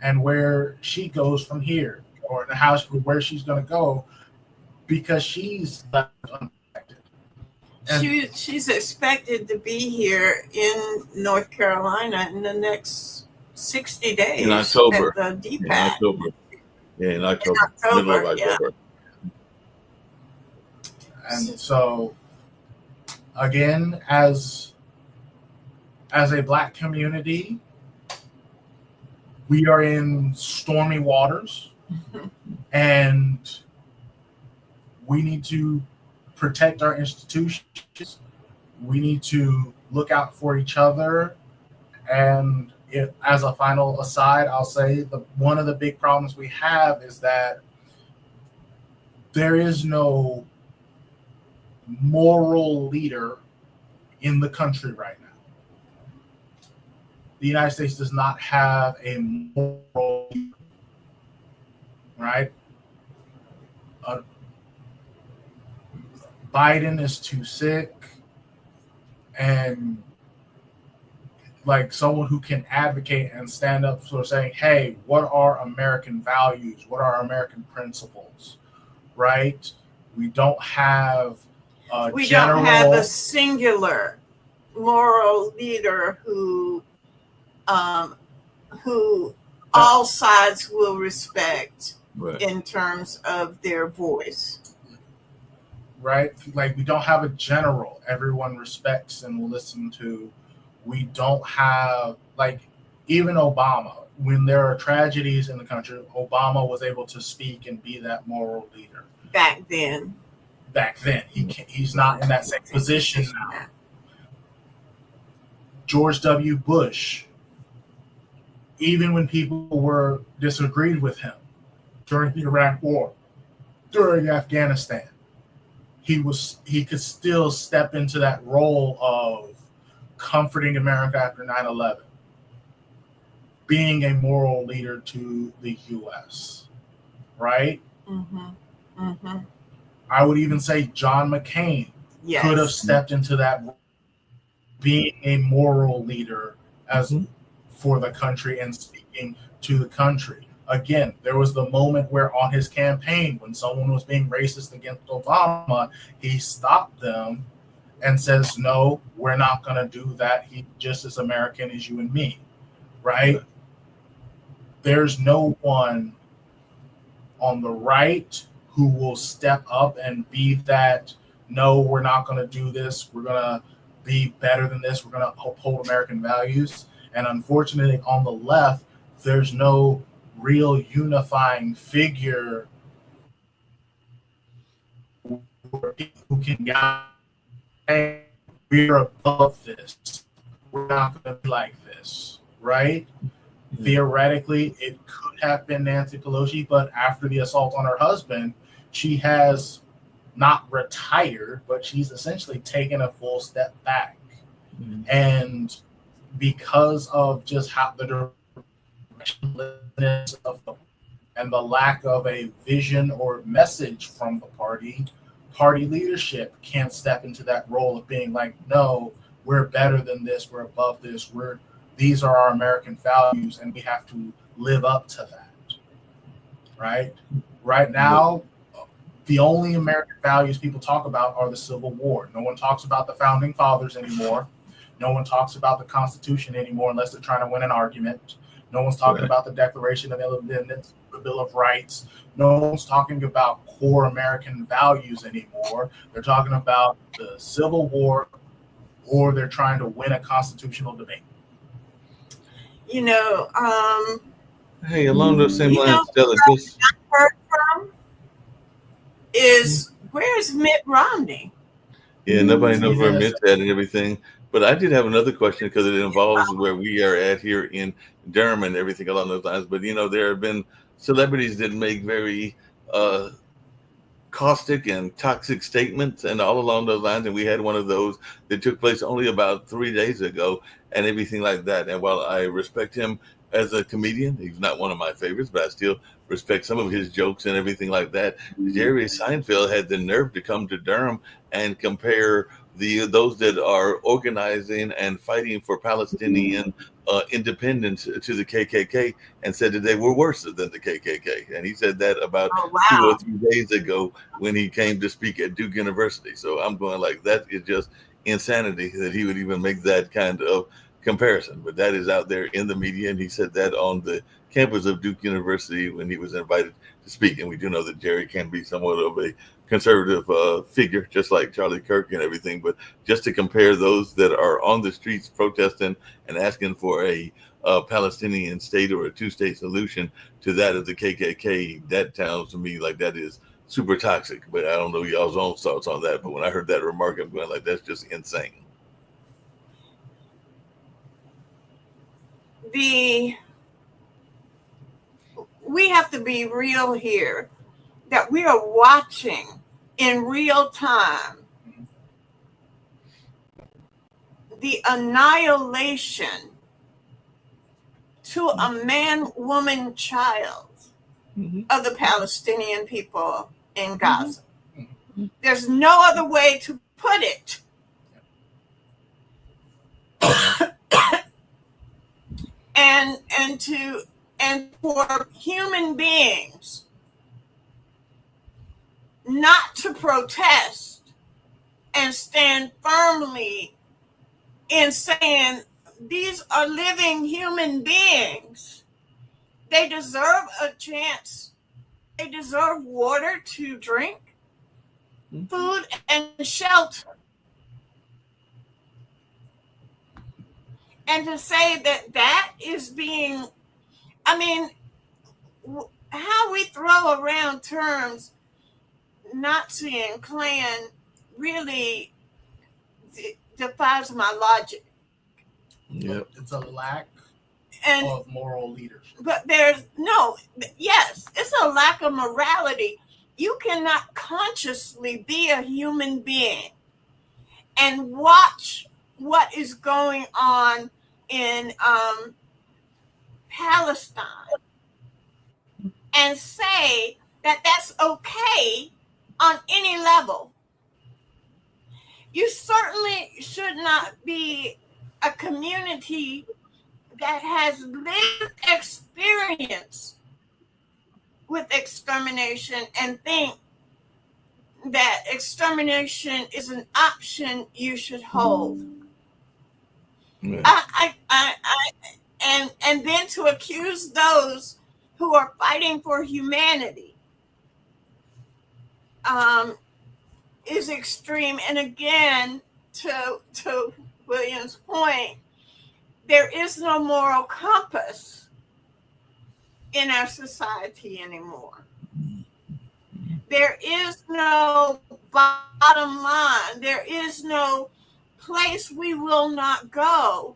Speaker 5: and where she goes from here, or where she's going to go, because she's left unprotected.
Speaker 1: She's expected to be here in North Carolina in the next 60 days.
Speaker 4: In October.
Speaker 1: At the DPAC.
Speaker 4: In October. Yeah, in October.
Speaker 1: October,
Speaker 4: Middle of October.
Speaker 5: And so, again, as a black community, we are in stormy waters, and we need to protect our institutions. We need to look out for each other. And as a final aside, I'll say one of the big problems we have is that there is no moral leader in the country right now. The United States does not have a moral leader, right? Biden is too sick, and like someone who can advocate and stand up for saying, hey, what are American values? What are American principles, right? We don't have
Speaker 1: We don't have a singular moral leader who all sides will respect in terms of their voice.
Speaker 5: Right? Like, we don't have a general everyone respects and will listen to. We don't have, like, even Obama, when there are tragedies in the country, Obama was able to speak and be that moral leader.
Speaker 1: Back then.
Speaker 5: He's not in that same position now. George W. Bush, even when people disagreed with him during the Iraq War, during Afghanistan, he could still step into that role of comforting America after 9/11, being a moral leader to the U.S., right?
Speaker 1: Mm-hmm. Mm-hmm.
Speaker 5: I would even say John McCain could have stepped into that role, being a moral leader for the country and speaking to the country. Again, there was the moment where on his campaign, when someone was being racist against Obama, he stopped them and says, no, we're not going to do that. He's just as American as you and me. right? There's no one on the right who will step up and be that, no, we're not going to do this. We're going to be better than this. We're going to uphold American values. And unfortunately, on the left, there's no real unifying figure who can guide, hey, we're above this. We're not going to be like this, right? Mm-hmm. Theoretically, it could have been Nancy Pelosi, but after the assault on her husband, she has not retired, but she's essentially taken a full step back. Mm-hmm. And because of just how the directionlessness of and the lack of a vision or message from the party leadership can't step into that role of being like, no, we're better than this, we're above this, these are our American values, and we have to live up to that. Right now, the only American values people talk about are the Civil War. No one talks about the Founding Fathers anymore. No one talks about the Constitution anymore unless they're trying to win an argument. No one's talking about the Declaration of Independence, the Bill of Rights. No one's talking about core American values anymore. They're talking about the Civil War, or they're trying to win a constitutional debate.
Speaker 4: Hey, along those same lines, Stella, just
Speaker 1: heard from is where's Mitt Romney?
Speaker 4: Yeah, nobody knows where Mitt's at and everything. But I did have another question because it involves where we are at here in Durham and everything along those lines. But, there have been celebrities that make very caustic and toxic statements and all along those lines. And we had one of those that took place only about 3 days ago and everything like that. And while I respect him as a comedian, he's not one of my favorites, but I still respect some of his jokes and everything like that. Jerry Seinfeld had the nerve to come to Durham and compare those that are organizing and fighting for Palestinian independence to the KKK, and said that they were worse than the KKK. And he said that about 2 or 3 days ago when he came to speak at Duke University. So I'm going like, that is just insanity that he would even make that kind of comparison. But that is out there in the media, and he said that on the campus of Duke University when he was invited to speak. And we do know that Jerry can be somewhat of a conservative figure, just like Charlie Kirk and everything. But just to compare those that are on the streets protesting and asking for a Palestinian state or a two-state solution to that of the KKK, that sounds to me like that is super toxic. But I don't know y'all's own thoughts on that. But when I heard that remark, I'm going like, that's just insane.
Speaker 1: We have to be real here, that we are watching in real time the annihilation to a man, woman, child of the Palestinian people in Gaza. There's no other way to put it. and for human beings not to protest and stand firmly in saying these are living human beings. They deserve a chance. They deserve water to drink, food, and shelter. And to say that is being, how we throw around terms Nazi and Klan really defies my logic.
Speaker 5: Yep. It's a lack of moral leadership.
Speaker 1: But yes, it's a lack of morality. You cannot consciously be a human being and watch what is going on in Palestine and say that that's okay on any level. You certainly should not be a community that has lived experience with extermination and think that extermination is an option you should hold. Yeah. and then to accuse those who are fighting for humanity is extreme. And again, to William's point, there is no moral compass in our society anymore. There is no bottom line. There is no place we will not go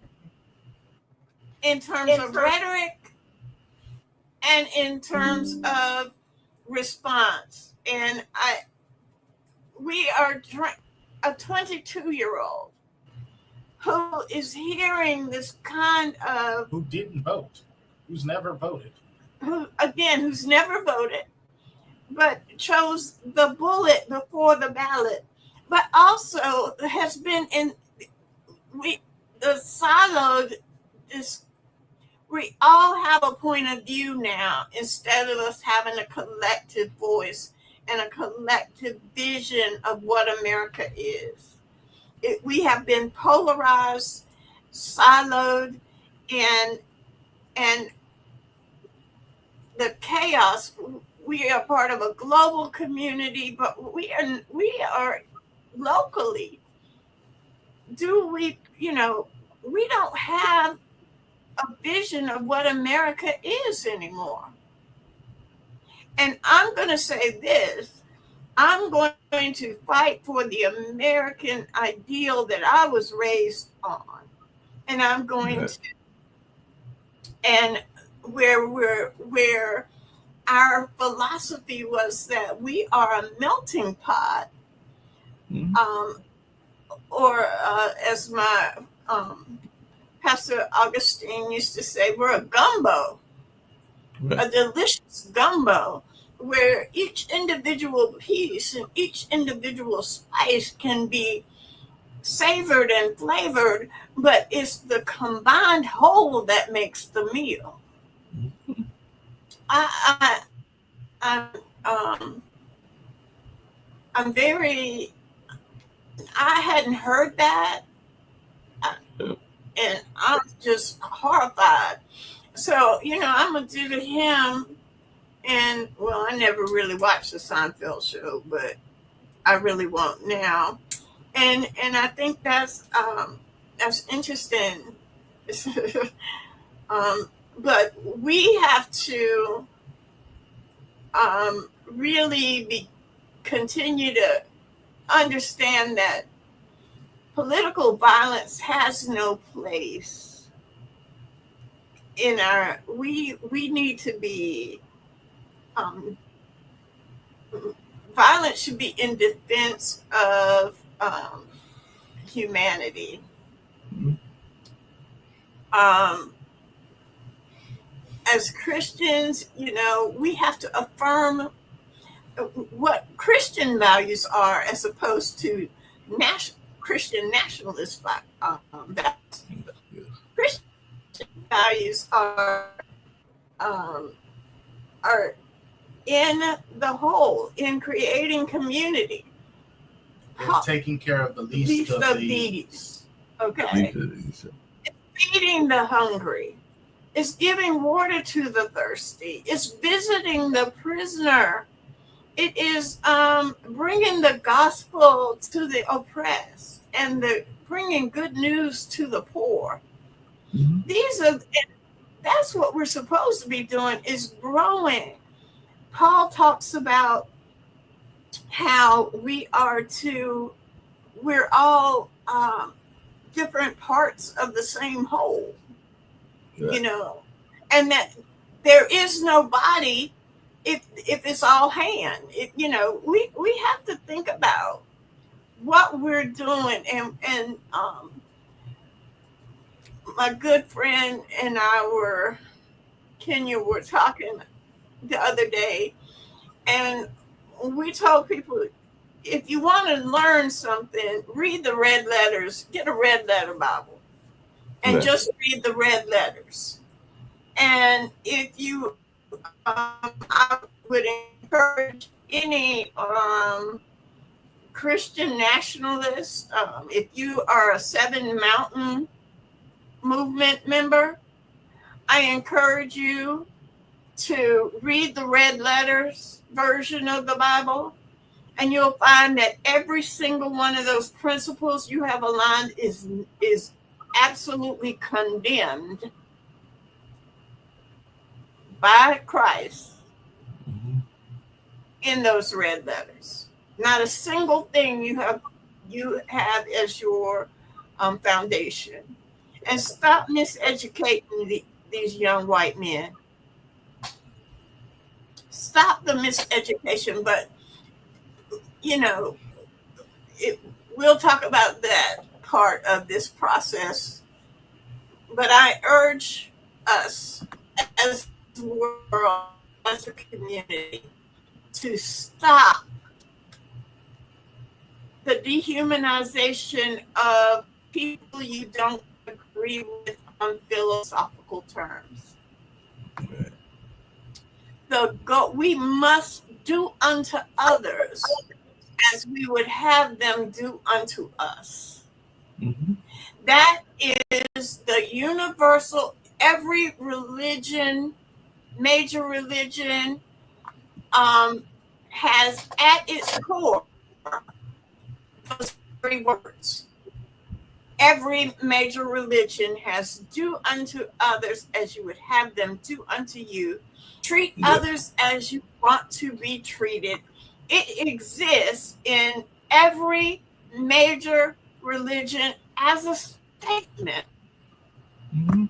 Speaker 1: in terms of rhetoric and in terms of response. And we are a 22-year-old who is hearing this kind of,
Speaker 5: Who didn't vote, who's never voted.
Speaker 1: who's never voted, but chose the bullet before the ballot, but also has been the siloed is, we all have a point of view now instead of us having a collective voice and a collective vision of what America is. We have been polarized, siloed, and the chaos. We are part of a global community, but we are locally. We don't have a vision of what America is anymore. And I'm going to say this, I'm going to fight for the American ideal that I was raised on. And I'm going to, and where our philosophy was that we are a melting pot, or as my Pastor Augustine used to say, we're a gumbo, a delicious gumbo, where each individual piece and each individual spice can be savored and flavored, but it's the combined whole that makes the meal. I'm very, I hadn't heard that, and I'm just horrified. So, I'm going to do to him, and, well, I never really watched the Seinfeld show, but I really won't now. And I think that's interesting. But we have to really continue to understand that political violence has no place in our. We need to be. Violence should be in defense of humanity. As Christians, we have to affirm what Christian values are as opposed to Christian nationalist values. Christian values are in the whole, in creating community.
Speaker 5: They're taking care of the least of these.
Speaker 1: Okay. It's feeding the hungry. It's giving water to the thirsty. It's visiting the prisoner. It is bringing the gospel to the oppressed and bringing good news to the poor. That's what we're supposed to be doing, is growing. Paul talks about how we're all different parts of the same whole, and that there is no body if it's all hand. We have to think about what we're doing, and my good friend and Kenya were talking the other day, and we told people, if you want to learn something, read the red letters, get a red letter Bible, and just read the red letters. And if you, I would encourage any Christian nationalist, if you are a Seven Mountain Movement member, I encourage you to read the red letters version of the Bible, and you'll find that every single one of those principles you have aligned is absolutely condemned by Christ in those red letters. Not a single thing you have as your foundation. And stop miseducating these young white men. Stop the miseducation, but we'll talk about that part of this process. But I urge us as a world, as a community, to stop the dehumanization of people you don't agree with on philosophical terms. We must do unto others as we would have them do unto us.
Speaker 4: Mm-hmm.
Speaker 1: That is the universal, every religion, major religion, has at its core those three words. Every major religion has do unto others as you would have them do unto you. Treat others as you want to be treated. It exists in every major religion as a statement.
Speaker 4: Mm-hmm.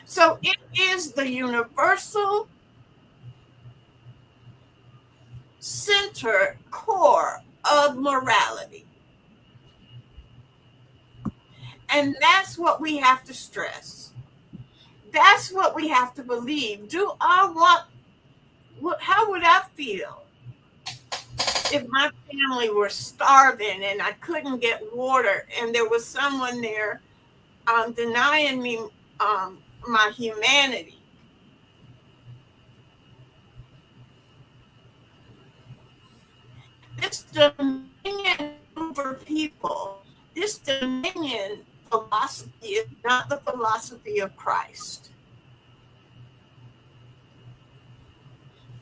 Speaker 1: So it is the universal center core of morality. And that's what we have to stress. That's what we have to believe. How would I feel if my family were starving and I couldn't get water and there was someone there denying me my humanity? This dominion over people, this dominion philosophy is not the philosophy of Christ.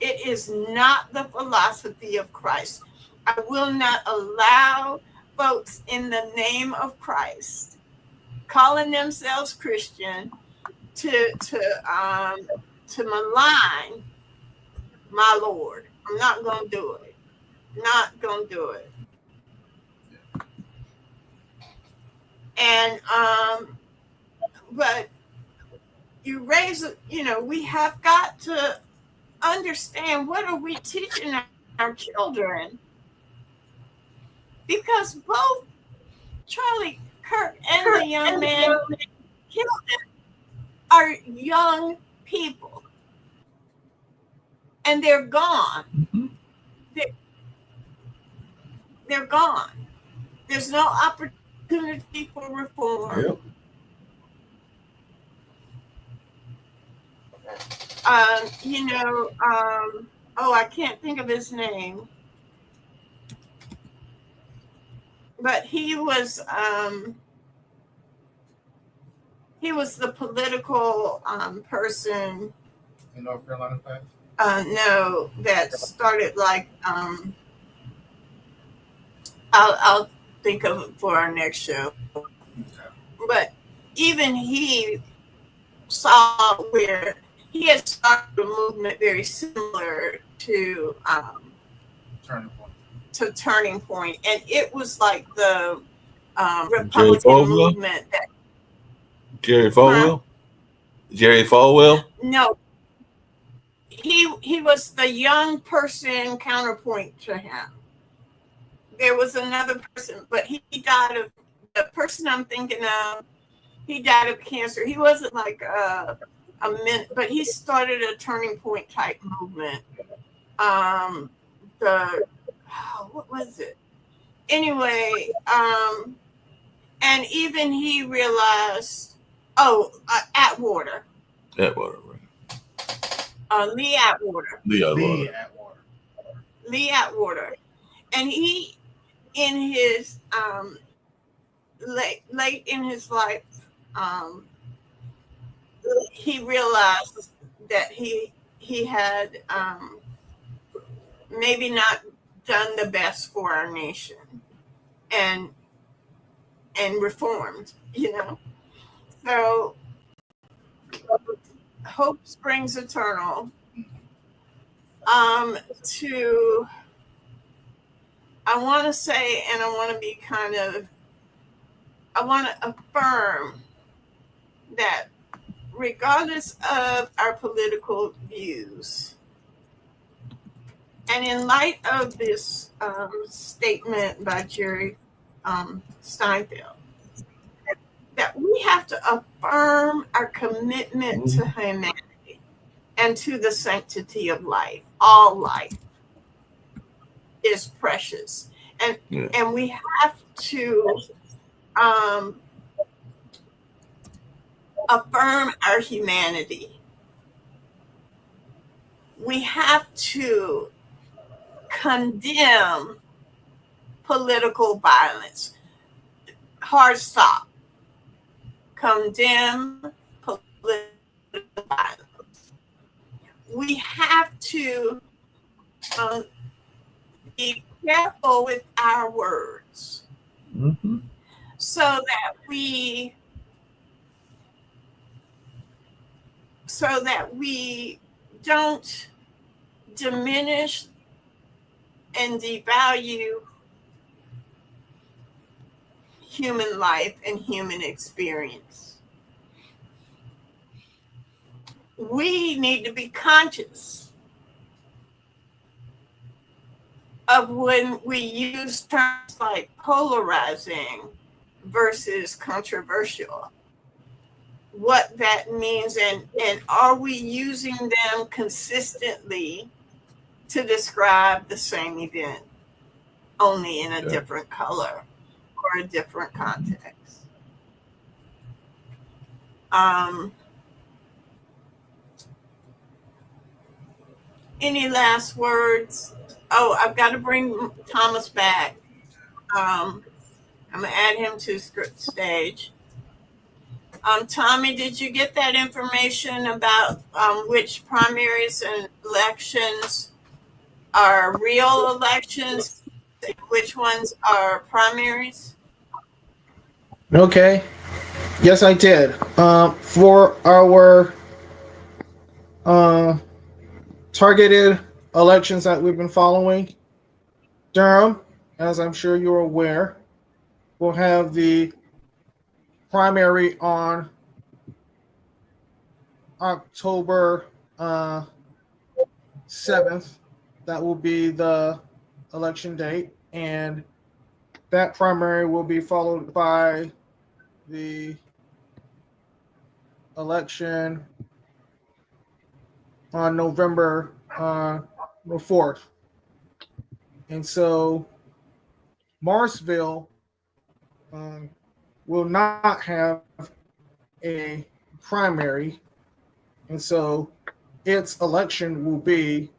Speaker 1: It is not the philosophy of Christ. I will not allow folks in the name of Christ, calling themselves Christian, to malign my Lord. I'm not going to do it. Not going to do it. And but we have got to understand, what are we teaching our children? Because both Charlie Kirk and the young man who killed him are young people, and they're gone.
Speaker 4: Mm-hmm.
Speaker 1: They're gone. There's no opportunity for reform.
Speaker 4: Yep.
Speaker 1: I can't think of his name, but he was the political person.
Speaker 5: In North Carolina class?
Speaker 1: No, that started like I'll think of it for our next show. But even he saw where he had started a movement very similar to Turning Point, and it was like the Republican movement that
Speaker 4: Jerry Falwell? Jerry Falwell?
Speaker 1: No, he was the young person counterpoint to him. There was another person, but he died of, the person I'm thinking of, he died of cancer. He wasn't like but he started a Turning Point type movement. What was it? Anyway, and even he realized, Atwater.
Speaker 4: Atwater, right.
Speaker 1: Lee Atwater. Lee Atwater. And he, in his late in his life, he realized that he had maybe not done the best for our nation, and reformed, So hope springs eternal. I want to say, and I want to be I want to affirm that regardless of our political views, and in light of this statement by Jerry Steinfeld, that we have to affirm our commitment to humanity and to the sanctity of life. All life is precious, and we have to affirm our humanity. We have to condemn political violence. Hard stop. Condemn political violence. We have to be careful with our words, so that we don't diminish and devalue human life and human experience. We need to be conscious of when we use terms like polarizing versus controversial, what that means, and are we using them consistently to describe the same event, only in a different color or a different context. Any last words? Oh, I've got to bring Thomas back. I'm going to add him to stage. Tommy, did you get that information about which primaries and elections are real elections, which ones are primaries?
Speaker 2: Okay. Yes, I did. For our targeted elections that we've been following, Durham, as I'm sure you're aware, will have the primary on October 7th. That will be the election date, and that primary will be followed by the election on November the 4th. And so Marsville will not have a primary, and so its election will be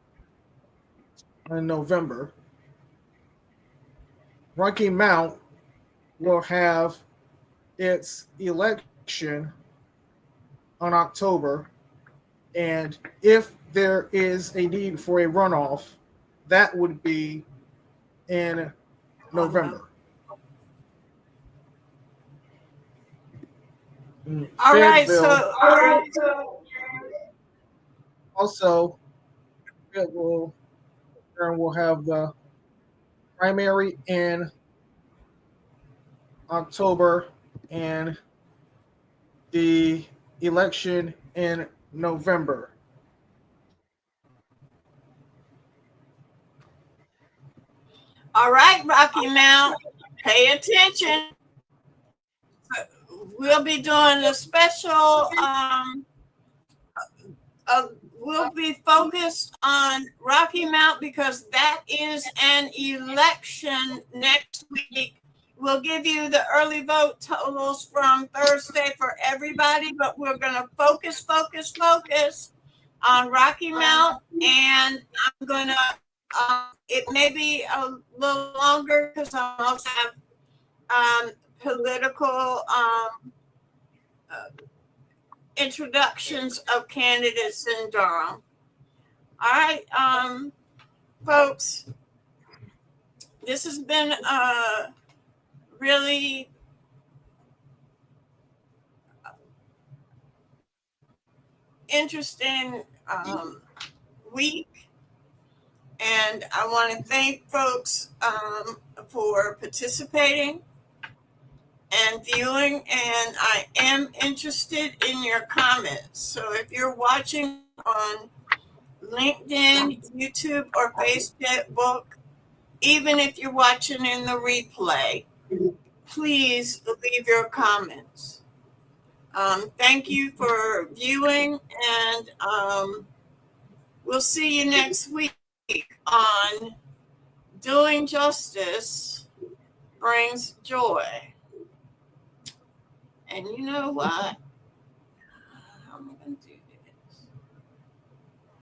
Speaker 2: in November. Rocky Mount will have its election on October, and if there is a need for a runoff, that would be in November.
Speaker 1: All right,
Speaker 2: Fayetteville also it will have the primary in October and the election in November.
Speaker 1: All right, Rocky Mount, pay attention. We'll be doing a special, we'll be focused on Rocky Mount because that is an election next week. We'll give you the early vote totals from Thursday for everybody, but we're going to focus on Rocky Mount, and I'm going to, it may be a little longer because I also have political introductions of candidates in Durham. All right, folks, this has been a really interesting week, and I want to thank folks for participating and viewing, and I am interested in your comments. So if you're watching on LinkedIn, YouTube, or Facebook, even if you're watching in the replay, please leave your comments. Thank you for viewing, and we'll see you next week on Doing Justice Brings Joy. And you know what? I'm going to do